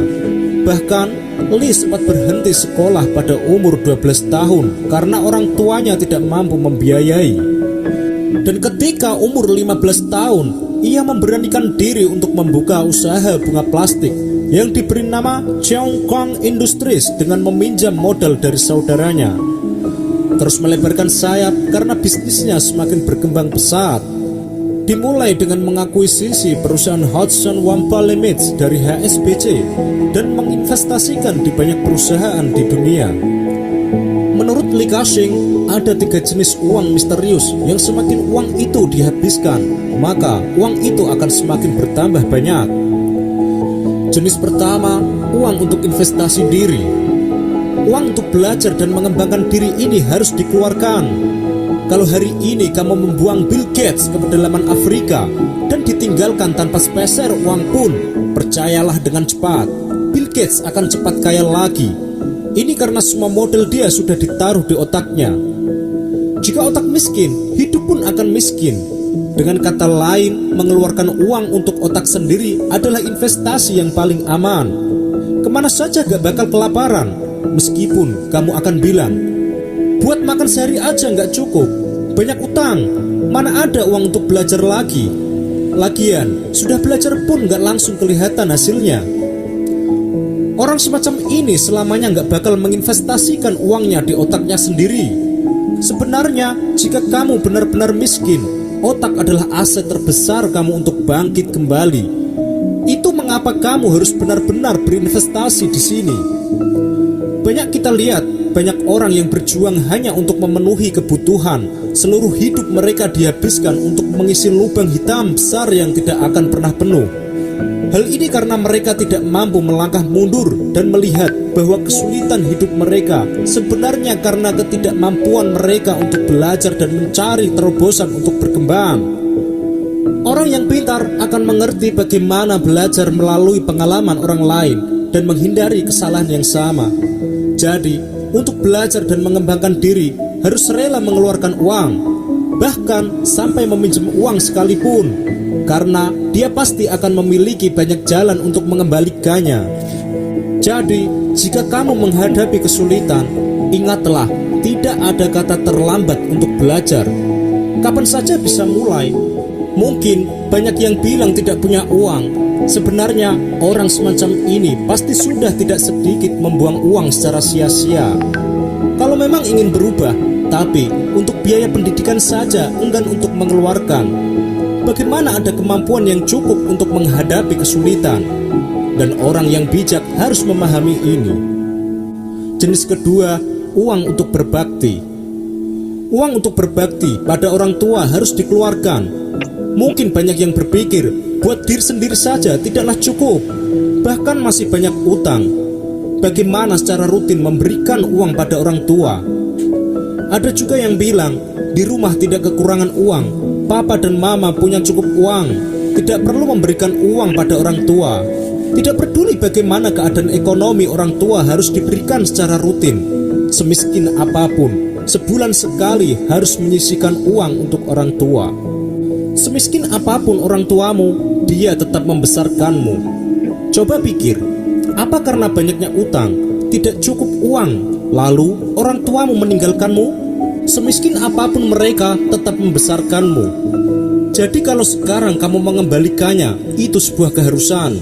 Bahkan, Li sempat berhenti sekolah pada umur 12 tahun karena orang tuanya tidak mampu membiayai. Dan ketika umur 15 tahun, ia memberanikan diri untuk membuka usaha bunga plastik yang diberi nama Cheongkwang Industries dengan meminjam modal dari saudaranya. Terus melebarkan sayap karena bisnisnya semakin berkembang pesat. Dimulai dengan mengakuisisi perusahaan Hudson Whampoa Limited dari HSBC dan menginvestasikan di banyak perusahaan di dunia. Menurut Li Ka-shing, ada 3 jenis uang misterius yang semakin uang itu dihabiskan, maka uang itu akan semakin bertambah banyak. Jenis pertama, uang untuk investasi diri. Uang untuk belajar dan mengembangkan diri ini harus dikeluarkan. Kalau hari ini kamu membuang Bill Gates ke pedalaman Afrika dan ditinggalkan tanpa sepeser uang pun, percayalah dengan cepat, Bill Gates akan cepat kaya lagi. Ini karena semua model dia sudah ditaruh di otaknya. Jika otak miskin, hidup pun akan miskin. Dengan kata lain, mengeluarkan uang untuk otak sendiri adalah investasi yang paling aman. Kemana saja gak bakal kelaparan. Meskipun kamu akan bilang, buat makan sehari aja nggak cukup, banyak utang, mana ada uang untuk belajar lagi. Lagian, sudah belajar pun nggak langsung kelihatan hasilnya. Orang semacam ini selamanya nggak bakal menginvestasikan uangnya di otaknya sendiri. Sebenarnya, jika kamu benar-benar miskin, otak adalah aset terbesar kamu untuk bangkit kembali. Itu mengapa kamu harus benar-benar berinvestasi di sini. Banyak kita lihat, banyak orang yang berjuang hanya untuk memenuhi kebutuhan. Seluruh hidup mereka dihabiskan untuk mengisi lubang hitam besar yang tidak akan pernah penuh. Hal ini karena mereka tidak mampu melangkah mundur dan melihat bahwa kesulitan hidup mereka sebenarnya karena ketidakmampuan mereka untuk belajar dan mencari terobosan untuk berkembang. Orang yang pintar akan mengerti bagaimana belajar melalui pengalaman orang lain dan menghindari kesalahan yang sama. Jadi, untuk belajar dan mengembangkan diri harus rela mengeluarkan uang, bahkan sampai meminjam uang sekalipun, karena dia pasti akan memiliki banyak jalan untuk mengembalikannya. Jadi, jika kamu menghadapi kesulitan, ingatlah, tidak ada kata terlambat untuk belajar. Kapan saja bisa mulai. Mungkin banyak yang bilang tidak punya uang. Sebenarnya orang semacam ini pasti sudah tidak sedikit membuang uang secara sia-sia. Kalau memang ingin berubah, tapi untuk biaya pendidikan saja enggan untuk mengeluarkan, bagaimana ada kemampuan yang cukup untuk menghadapi kesulitan? Dan orang yang bijak harus memahami ini. Jenis kedua, uang untuk berbakti. Uang untuk berbakti pada orang tua harus dikeluarkan. Mungkin banyak yang berpikir, buat diri sendiri saja tidaklah cukup, bahkan masih banyak utang. Bagaimana secara rutin memberikan uang pada orang tua? Ada juga yang bilang, di rumah tidak kekurangan uang, papa dan mama punya cukup uang, tidak perlu memberikan uang pada orang tua. Tidak peduli bagaimana keadaan ekonomi orang tua harus diberikan secara rutin. Semiskin apapun, sebulan sekali harus menyisihkan uang untuk orang tua. Semiskin apapun orang tuamu, dia tetap membesarkanmu. Coba pikir, apa karena banyaknya utang, tidak cukup uang, lalu orang tuamu meninggalkanmu? Semiskin apapun mereka tetap membesarkanmu. Jadi kalau sekarang kamu mengembalikannya, itu sebuah keharusan.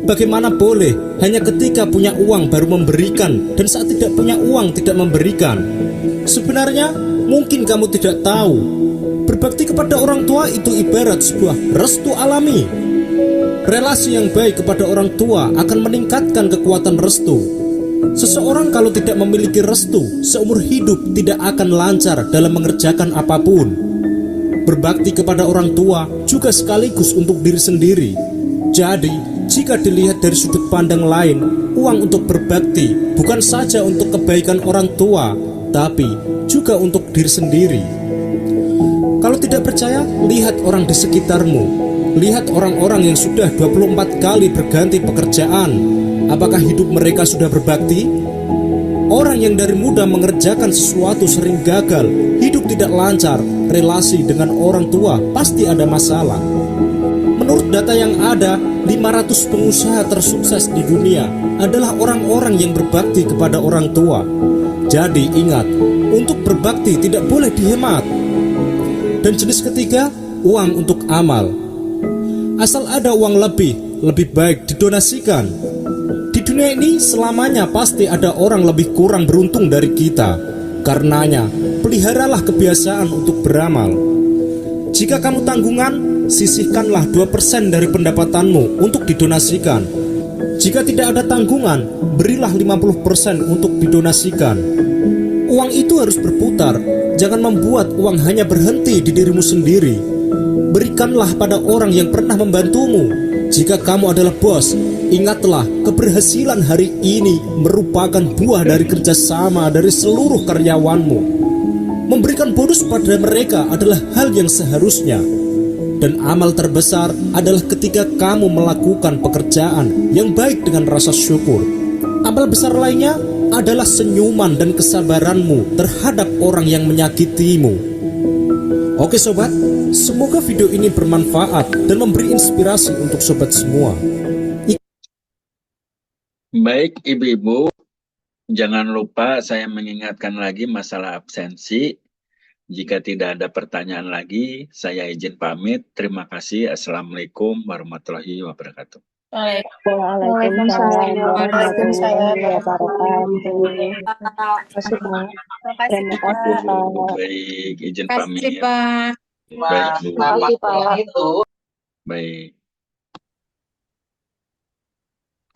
Bagaimana boleh hanya ketika punya uang baru memberikan dan saat tidak punya uang tidak memberikan? Sebenarnya mungkin kamu tidak tahu, berbakti kepada orang tua itu ibarat sebuah restu alami. Relasi yang baik kepada orang tua akan meningkatkan kekuatan restu. Seseorang kalau tidak memiliki restu, seumur hidup tidak akan lancar dalam mengerjakan apapun. Berbakti kepada orang tua juga sekaligus untuk diri sendiri. Jadi, jika dilihat dari sudut pandang lain, uang untuk berbakti bukan saja untuk kebaikan orang tua, tapi juga untuk diri sendiri. Kalau tidak percaya, lihat orang di sekitarmu. Lihat orang-orang yang sudah 24 kali berganti pekerjaan. Apakah hidup mereka sudah berbakti? Orang yang dari muda mengerjakan sesuatu sering gagal, hidup tidak lancar, relasi dengan orang tua pasti ada masalah. Menurut data yang ada, 500 pengusaha tersukses di dunia adalah orang-orang yang berbakti kepada orang tua. Jadi ingat, untuk berbakti tidak boleh dihemat. Dan jenis ketiga, uang untuk amal. Asal ada uang lebih baik didonasikan. Di dunia ini selamanya pasti ada orang lebih kurang beruntung dari kita. Karenanya, peliharalah kebiasaan untuk beramal. Jika kamu tanggungan, sisihkanlah 2% dari pendapatanmu untuk didonasikan. Jika tidak ada tanggungan, berilah 50% untuk didonasikan. Uang itu harus berputar. Jangan membuat uang hanya berhenti di dirimu sendiri. Berikanlah pada orang yang pernah membantumu. Jika kamu adalah bos, ingatlah keberhasilan hari ini merupakan buah dari kerjasama dari seluruh karyawanmu. Memberikan bonus pada mereka adalah hal yang seharusnya. Dan amal terbesar adalah ketika kamu melakukan pekerjaan yang baik dengan rasa syukur. Amal besar lainnya adalah senyuman dan kesabaranmu terhadap orang yang menyakitimu. Oke sobat, semoga video ini bermanfaat dan memberi inspirasi untuk sobat semua. Baik ibu-ibu, jangan lupa saya mengingatkan lagi masalah absensi. Jika tidak ada pertanyaan lagi, saya izin pamit. Terima kasih. Assalamualaikum warahmatullahi wabarakatuh. Waalaikumsalam warahmatullahi wabarakatuh. Terima kasih, Pak. Baik, izin Terima kasih, pamit. Pak. Baik, Bu. Terima kasih, Pak. Baik.